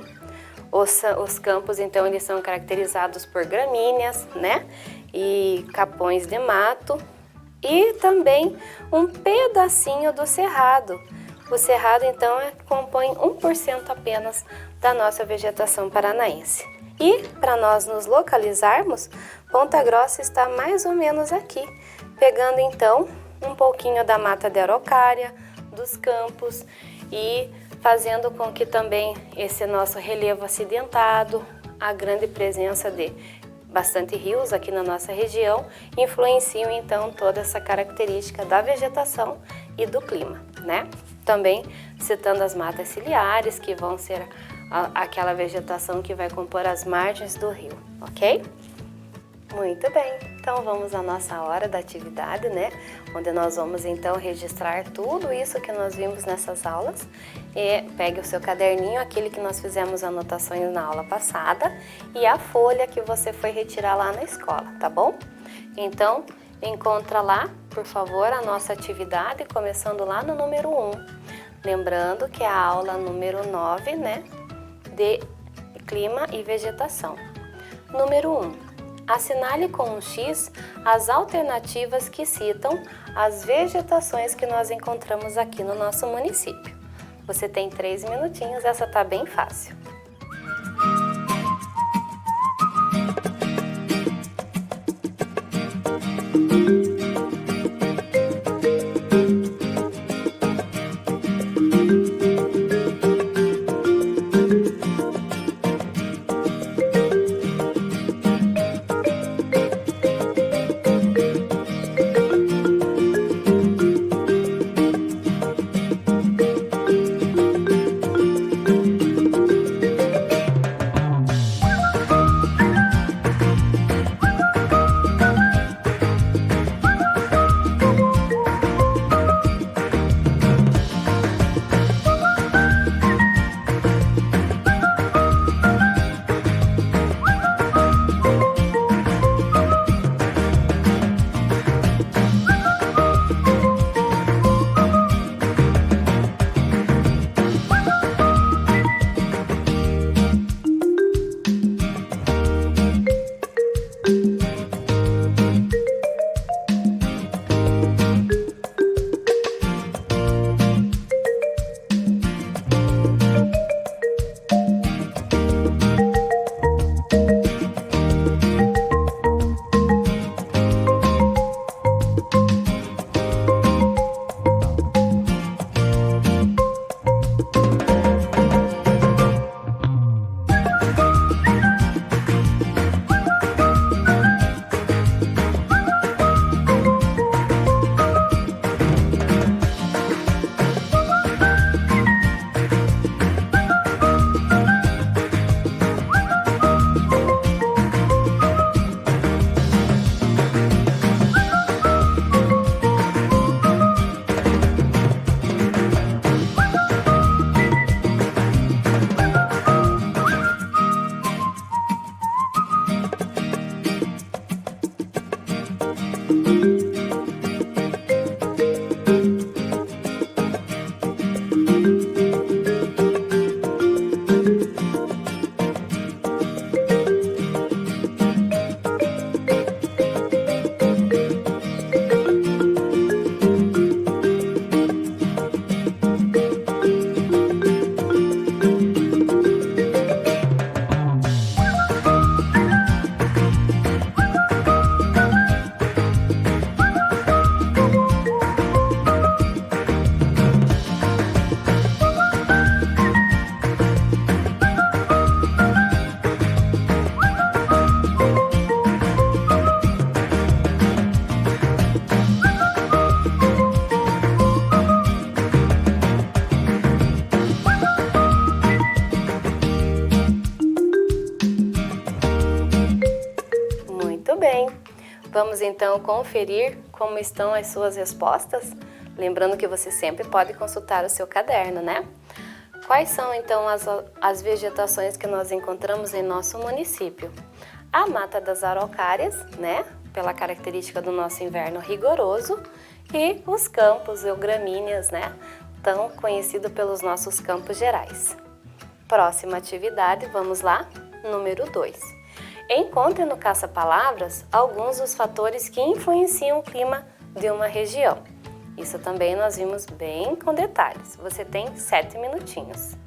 Os campos, então, eles são caracterizados por gramíneas, né? E capões de mato. E também um pedacinho do cerrado. O cerrado, então, compõe 1% apenas da nossa vegetação paranaense. E, para nós nos localizarmos, Ponta Grossa está mais ou menos aqui, pegando, então, um pouquinho da mata de araucária, dos campos e fazendo com que também esse nosso relevo acidentado, a grande presença de bastante rios aqui na nossa região, influenciam então toda essa característica da vegetação e do clima, né? Também citando as matas ciliares, que vão ser aquela vegetação que vai compor as margens do rio, ok? Muito bem, então vamos à nossa hora da atividade, né? Onde nós vamos então registrar tudo isso que nós vimos nessas aulas. E pegue o seu caderninho, aquele que nós fizemos anotações na aula passada, e a folha que você foi retirar lá na escola, tá bom? Então, encontra lá, por favor, a nossa atividade, começando lá no número 1. Lembrando que é a aula número 9, né? De clima e vegetação. Número 1. Assinale com um X as alternativas que citam as vegetações que nós encontramos aqui no nosso município. Você tem 3 minutinhos, essa tá bem fácil. Vamos então conferir como estão as suas respostas? Lembrando que você sempre pode consultar o seu caderno, né? Quais são então as vegetações que nós encontramos em nosso município? A Mata das Araucárias, né? Pela característica do nosso inverno rigoroso, e os campos eugramíneas, né? Tão conhecido pelos nossos campos gerais. Próxima atividade, vamos lá? Número 2. Encontre no caça-palavras alguns dos fatores que influenciam o clima de uma região. Isso também nós vimos bem com detalhes. Você tem 7 minutinhos.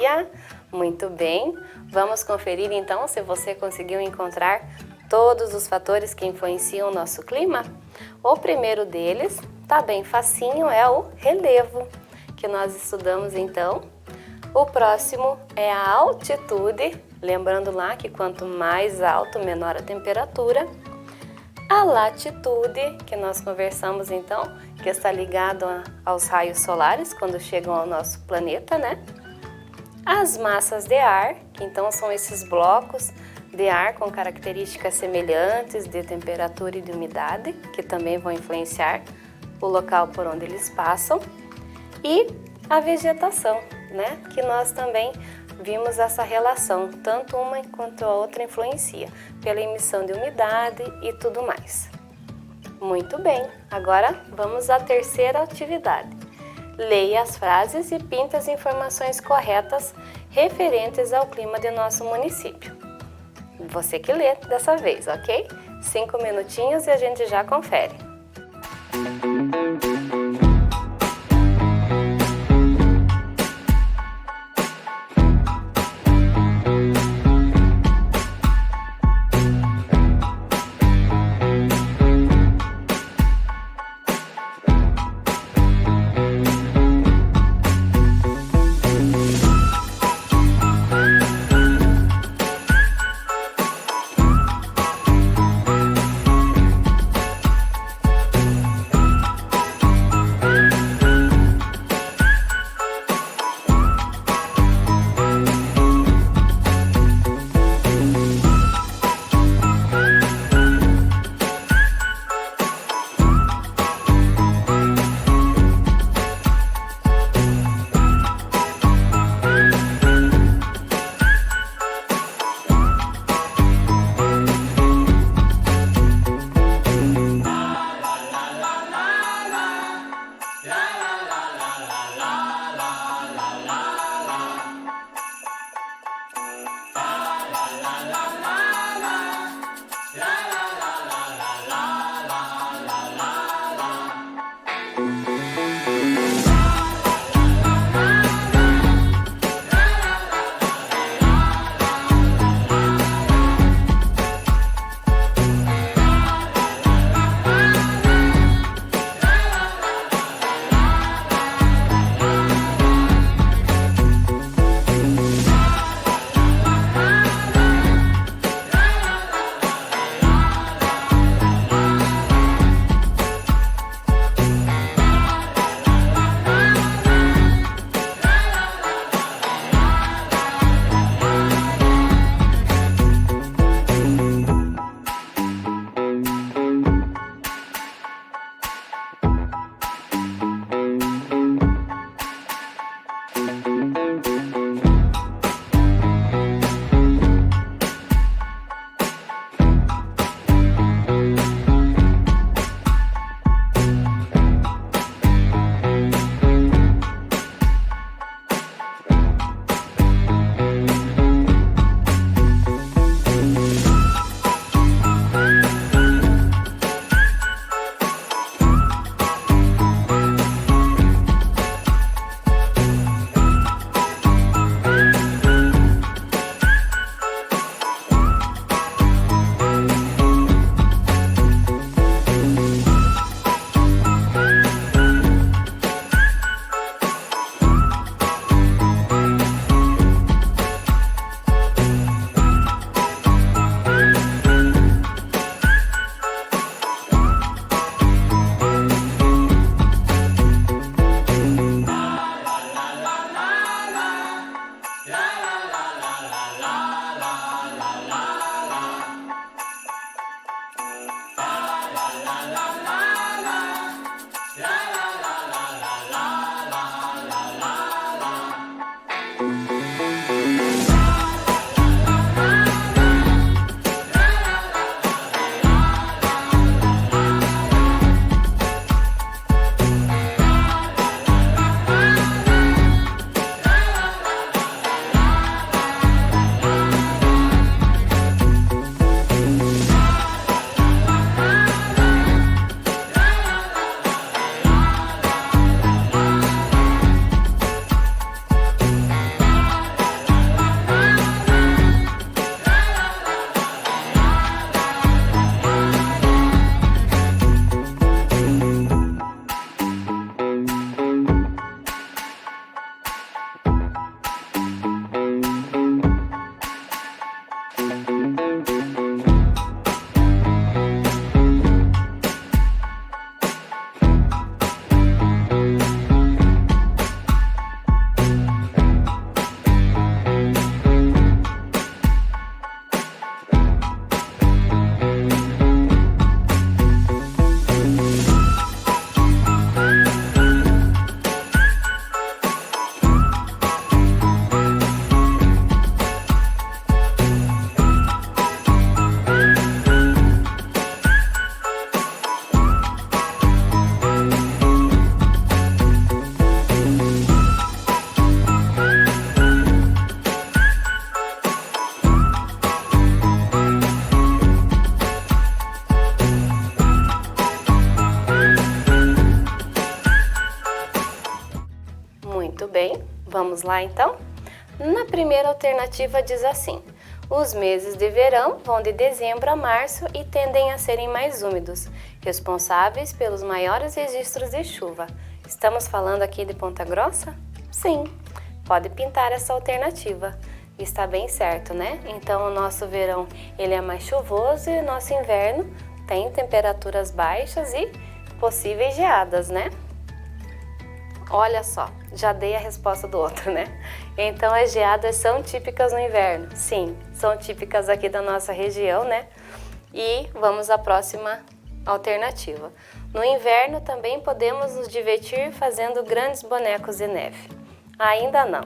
dia! Muito bem, vamos conferir então se você conseguiu encontrar todos os fatores que influenciam o nosso clima? O primeiro deles, tá bem facinho, é o relevo, que nós estudamos então. O próximo é a altitude, lembrando lá que quanto mais alto, menor a temperatura. A latitude, que nós conversamos então, que está ligado aos raios solares quando chegam ao nosso planeta, né? As massas de ar, que então são esses blocos de ar com características semelhantes de temperatura e de umidade, que também vão influenciar o local por onde eles passam. E a vegetação, né? Que nós também vimos essa relação, tanto uma quanto a outra influencia, pela emissão de umidade e tudo mais. Muito bem, agora vamos à terceira atividade. Leia as frases e pinte as informações corretas referentes ao clima de nosso município. Você que lê dessa vez, ok? 5 minutinhos e a gente já confere. Vamos lá então? Na primeira alternativa diz assim: os meses de verão vão de dezembro a março e tendem a serem mais úmidos, responsáveis pelos maiores registros de chuva. Estamos falando aqui de Ponta Grossa? Sim, pode pintar essa alternativa. Está bem certo, né? Então o nosso verão ele é mais chuvoso e o nosso inverno tem temperaturas baixas e possíveis geadas, né? Olha só, já dei a resposta do outro, né? Então as geadas são típicas no inverno? Sim, são típicas aqui da nossa região, né? E vamos à próxima alternativa. No inverno também podemos nos divertir fazendo grandes bonecos de neve. Ainda não.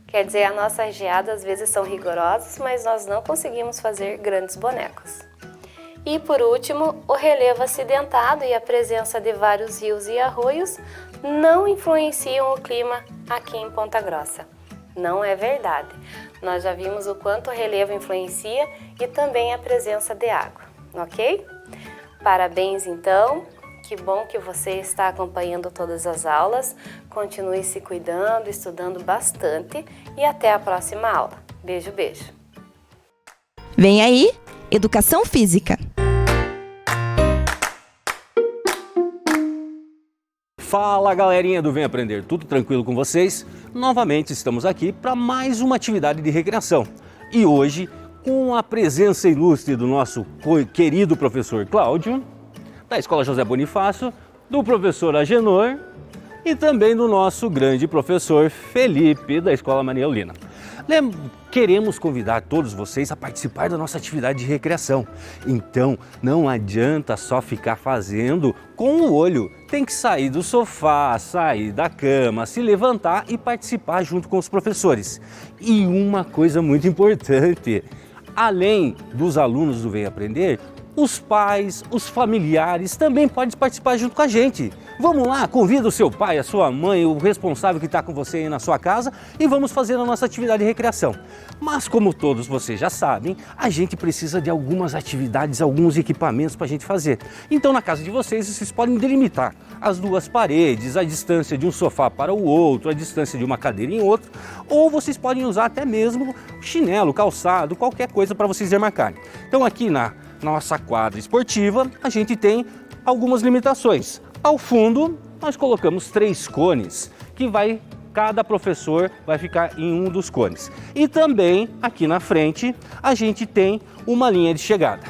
Quer dizer, as nossas geadas às vezes são rigorosas, mas nós não conseguimos fazer grandes bonecos. E por último, o relevo acidentado e a presença de vários rios e arroios não influenciam o clima aqui em Ponta Grossa. Não é verdade. Nós já vimos o quanto o relevo influencia e também a presença de água, ok? Parabéns então, que bom que você está acompanhando todas as aulas. Continue se cuidando, estudando bastante e até a próxima aula. Beijo, beijo. Vem aí, Educação Física. Fala galerinha do Vem Aprender, tudo tranquilo com vocês? Novamente estamos aqui para mais uma atividade de recreação e hoje com a presença ilustre do nosso querido professor Cláudio, da Escola José Bonifácio, do professor Agenor e também do nosso grande professor Felipe, da Escola Maria Eulina. Queremos convidar todos vocês a participar da nossa atividade de recreação. Então, não adianta só ficar fazendo com o olho. Tem que sair do sofá, sair da cama, se levantar e participar junto com os professores. E uma coisa muito importante, além dos alunos do Vem Aprender, os pais, os familiares também podem participar junto com a gente. Vamos lá, convida o seu pai, a sua mãe, o responsável que está com você aí na sua casa e vamos fazer a nossa atividade de recreação. Mas como todos vocês já sabem, a gente precisa de algumas atividades, alguns equipamentos para a gente fazer. Então na casa de vocês podem delimitar as duas paredes, a distância de um sofá para o outro, a distância de uma cadeira em outro, ou vocês podem usar até mesmo chinelo, calçado, qualquer coisa para vocês demarcarem. Então aqui na nossa quadra esportiva a gente tem algumas limitações. Ao fundo nós colocamos 3 cones que cada professor vai ficar em um dos cones. E também aqui na frente a gente tem uma linha de chegada.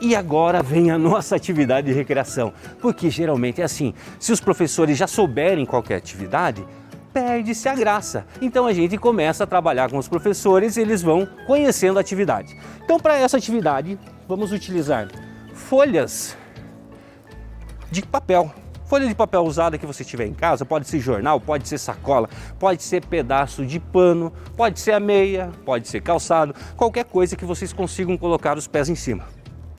E agora vem a nossa atividade de recreação, porque geralmente é assim, se os professores já souberem qualquer atividade, perde-se a graça. Então a gente começa a trabalhar com os professores e eles vão conhecendo a atividade. Então para essa atividade vamos utilizar folhas de papel. Folha de papel usada que você tiver em casa, pode ser jornal, pode ser sacola, pode ser pedaço de pano, pode ser a meia, pode ser calçado, qualquer coisa que vocês consigam colocar os pés em cima.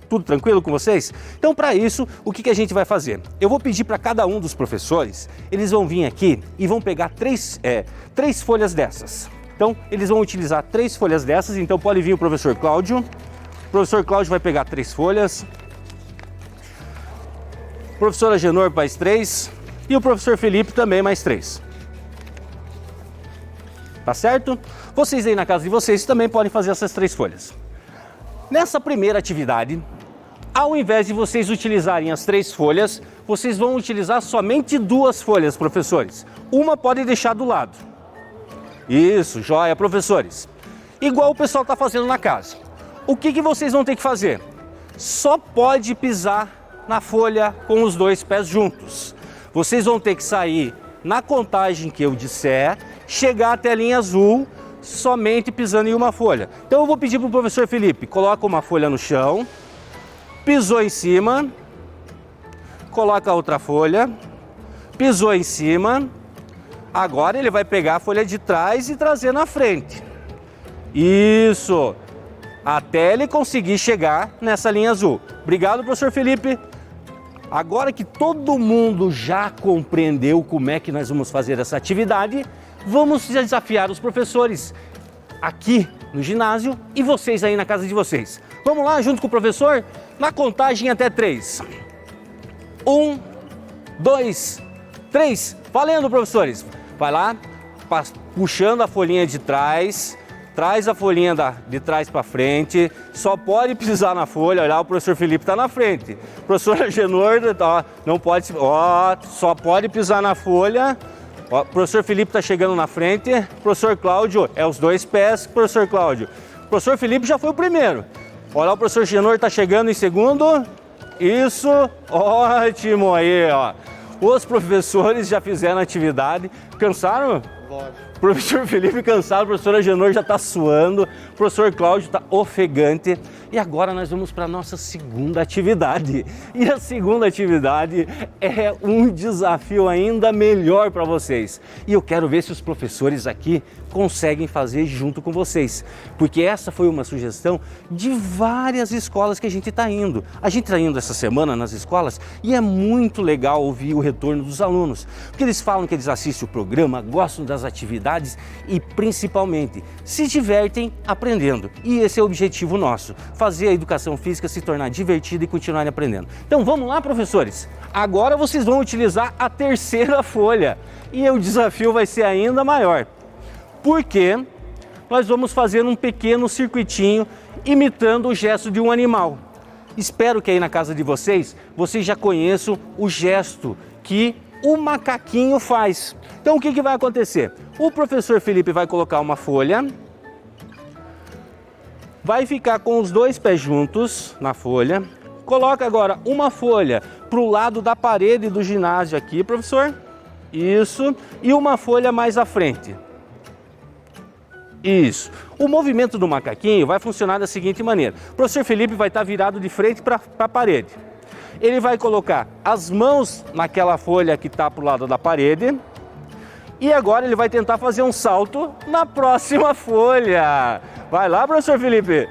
Tudo tranquilo com vocês? Então para isso, o que a gente vai fazer? Eu vou pedir para cada um dos professores, eles vão vir aqui e vão pegar três folhas dessas. Então eles vão utilizar 3 folhas dessas, então pode vir o professor Cláudio. O professor Cláudio vai pegar 3 folhas. O professor Agenor mais 3 e o professor Felipe também mais 3. Tá certo? Vocês aí na casa de vocês também podem fazer essas 3 folhas. Nessa primeira atividade, ao invés de vocês utilizarem as 3 folhas, vocês vão utilizar somente 2 folhas, professores. Uma pode deixar do lado. Isso, joia, professores. Igual o pessoal está fazendo na casa. O que vocês vão ter que fazer? Só pode pisar na folha com os 2 pés juntos. Vocês vão ter que sair na contagem que eu disser, chegar até a linha azul, somente pisando em uma folha. Então eu vou pedir para o professor Felipe, coloca uma folha no chão, pisou em cima, coloca a outra folha, pisou em cima, agora ele vai pegar a folha de trás e trazer na frente. Isso! Até ele conseguir chegar nessa linha azul. Obrigado, professor Felipe. Agora que todo mundo já compreendeu como é que nós vamos fazer essa atividade, vamos desafiar os professores aqui no ginásio e vocês aí na casa de vocês. Vamos lá, junto com o professor, na contagem até 3. 1, 2, 3. Valendo, professores. Vai lá, puxando a folhinha de trás, traz a folhinha de trás para frente, só pode pisar na folha, olha, o professor Felipe está na frente. Professor Agenor, ó, não pode, ó, só pode pisar na folha. Ó, o professor Felipe está chegando na frente, professor Cláudio, é os 2 pés, professor Cláudio. O professor Felipe já foi o primeiro. Olha lá, o professor Genor está chegando em segundo. Isso, ótimo aí, ó. Os professores já fizeram a atividade. Cansaram? O professor Felipe cansado, o professor Agenor já está suando, o professor Cláudio está ofegante. E agora nós vamos para a nossa segunda atividade. E a segunda atividade é um desafio ainda melhor para vocês. E eu quero ver se os professores aqui conseguem fazer junto com vocês. Porque essa foi uma sugestão de várias escolas que a gente está indo. A gente está indo essa semana nas escolas e é muito legal ouvir o retorno dos alunos. Porque eles falam que eles assistem o programa, gostam das atividades e principalmente se divertem aprendendo. E esse é o objetivo nosso, fazer a educação física se tornar divertida e continuarem aprendendo. Então vamos lá, professores? Agora vocês vão utilizar a terceira folha e o desafio vai ser ainda maior. Porque nós vamos fazer um pequeno circuitinho imitando o gesto de um animal. Espero que aí na casa de vocês já conheçam o gesto que o macaquinho faz. Então o que vai acontecer? O professor Felipe vai colocar uma folha, vai ficar com os 2 pés juntos na folha, coloca agora uma folha para o lado da parede do ginásio aqui, professor. Isso, e uma folha mais à frente. Isso. O movimento do macaquinho vai funcionar da seguinte maneira. O professor Felipe vai estar virado de frente para a parede. Ele vai colocar as mãos naquela folha que está para o lado da parede. E agora ele vai tentar fazer um salto na próxima folha. Vai lá, professor Felipe.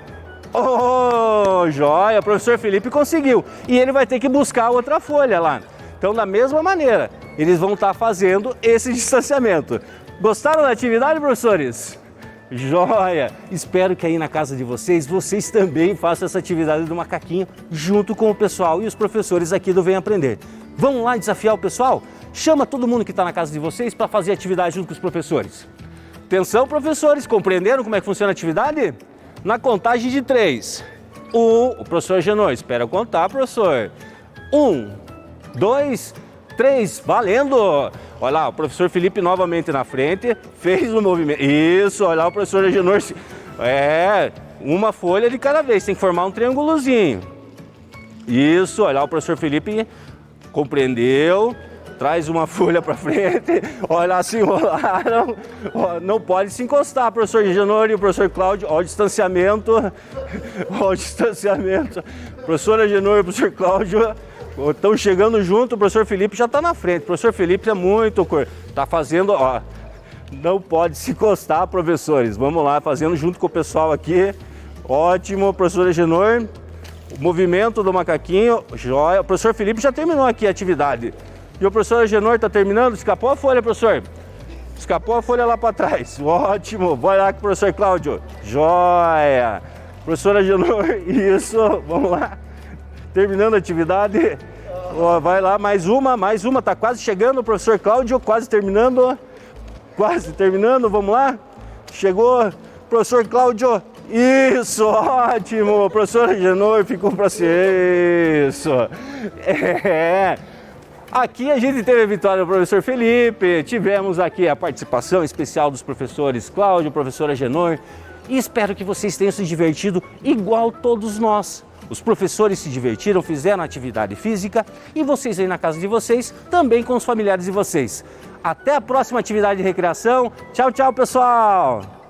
Oh, joia, o professor Felipe conseguiu. E ele vai ter que buscar outra folha lá. Então, da mesma maneira, eles vão estar fazendo esse distanciamento. Gostaram da atividade, professores? Joia! Espero que aí na casa de vocês também façam essa atividade do macaquinho junto com o pessoal e os professores aqui do Vem Aprender. Vamos lá desafiar o pessoal? Chama todo mundo que está na casa de vocês para fazer atividade junto com os professores. Atenção, professores, compreenderam como é que funciona a atividade? Na contagem de 3. O professor Genor, espera eu contar, professor. 1, 2, 3, valendo! Olha lá, o professor Felipe novamente na frente, fez o movimento. Isso, olha lá o professor Agenor. Uma folha de cada vez, tem que formar um triângulozinho. Isso, olha lá o professor Felipe compreendeu. Traz uma folha para frente, olha lá, se enrolaram. Não pode se encostar, professor Agenor e o professor Cláudio. Olha o distanciamento. Olha o distanciamento. Professor Agenor e o professor Cláudio estão chegando junto, o professor Felipe já está na frente. O professor Felipe é muito está fazendo, ó, não pode se encostar, professores. Vamos lá, fazendo junto com o pessoal aqui. Ótimo, professor Agenor. O movimento do macaquinho, joia. O professor Felipe já terminou aqui a atividade. E o professor Agenor está terminando. Escapou a folha, professor? Escapou a folha lá para trás. Ótimo. Vai lá com o professor Cláudio. Joia. Professor Agenor, isso. Vamos lá. Terminando a atividade. Ó, vai lá, mais uma. Tá quase chegando o professor Cláudio. Quase terminando. Vamos lá. Chegou. Professor Cláudio. Isso, ótimo. Professor Agenor ficou para ser isso. Aqui a gente teve a vitória do professor Felipe, tivemos aqui a participação especial dos professores Cláudio, professor Agenor, e espero que vocês tenham se divertido igual todos nós. Os professores se divertiram, fizeram atividade física e vocês aí na casa de vocês, também com os familiares de vocês. Até a próxima atividade de recreação. Tchau, tchau, pessoal!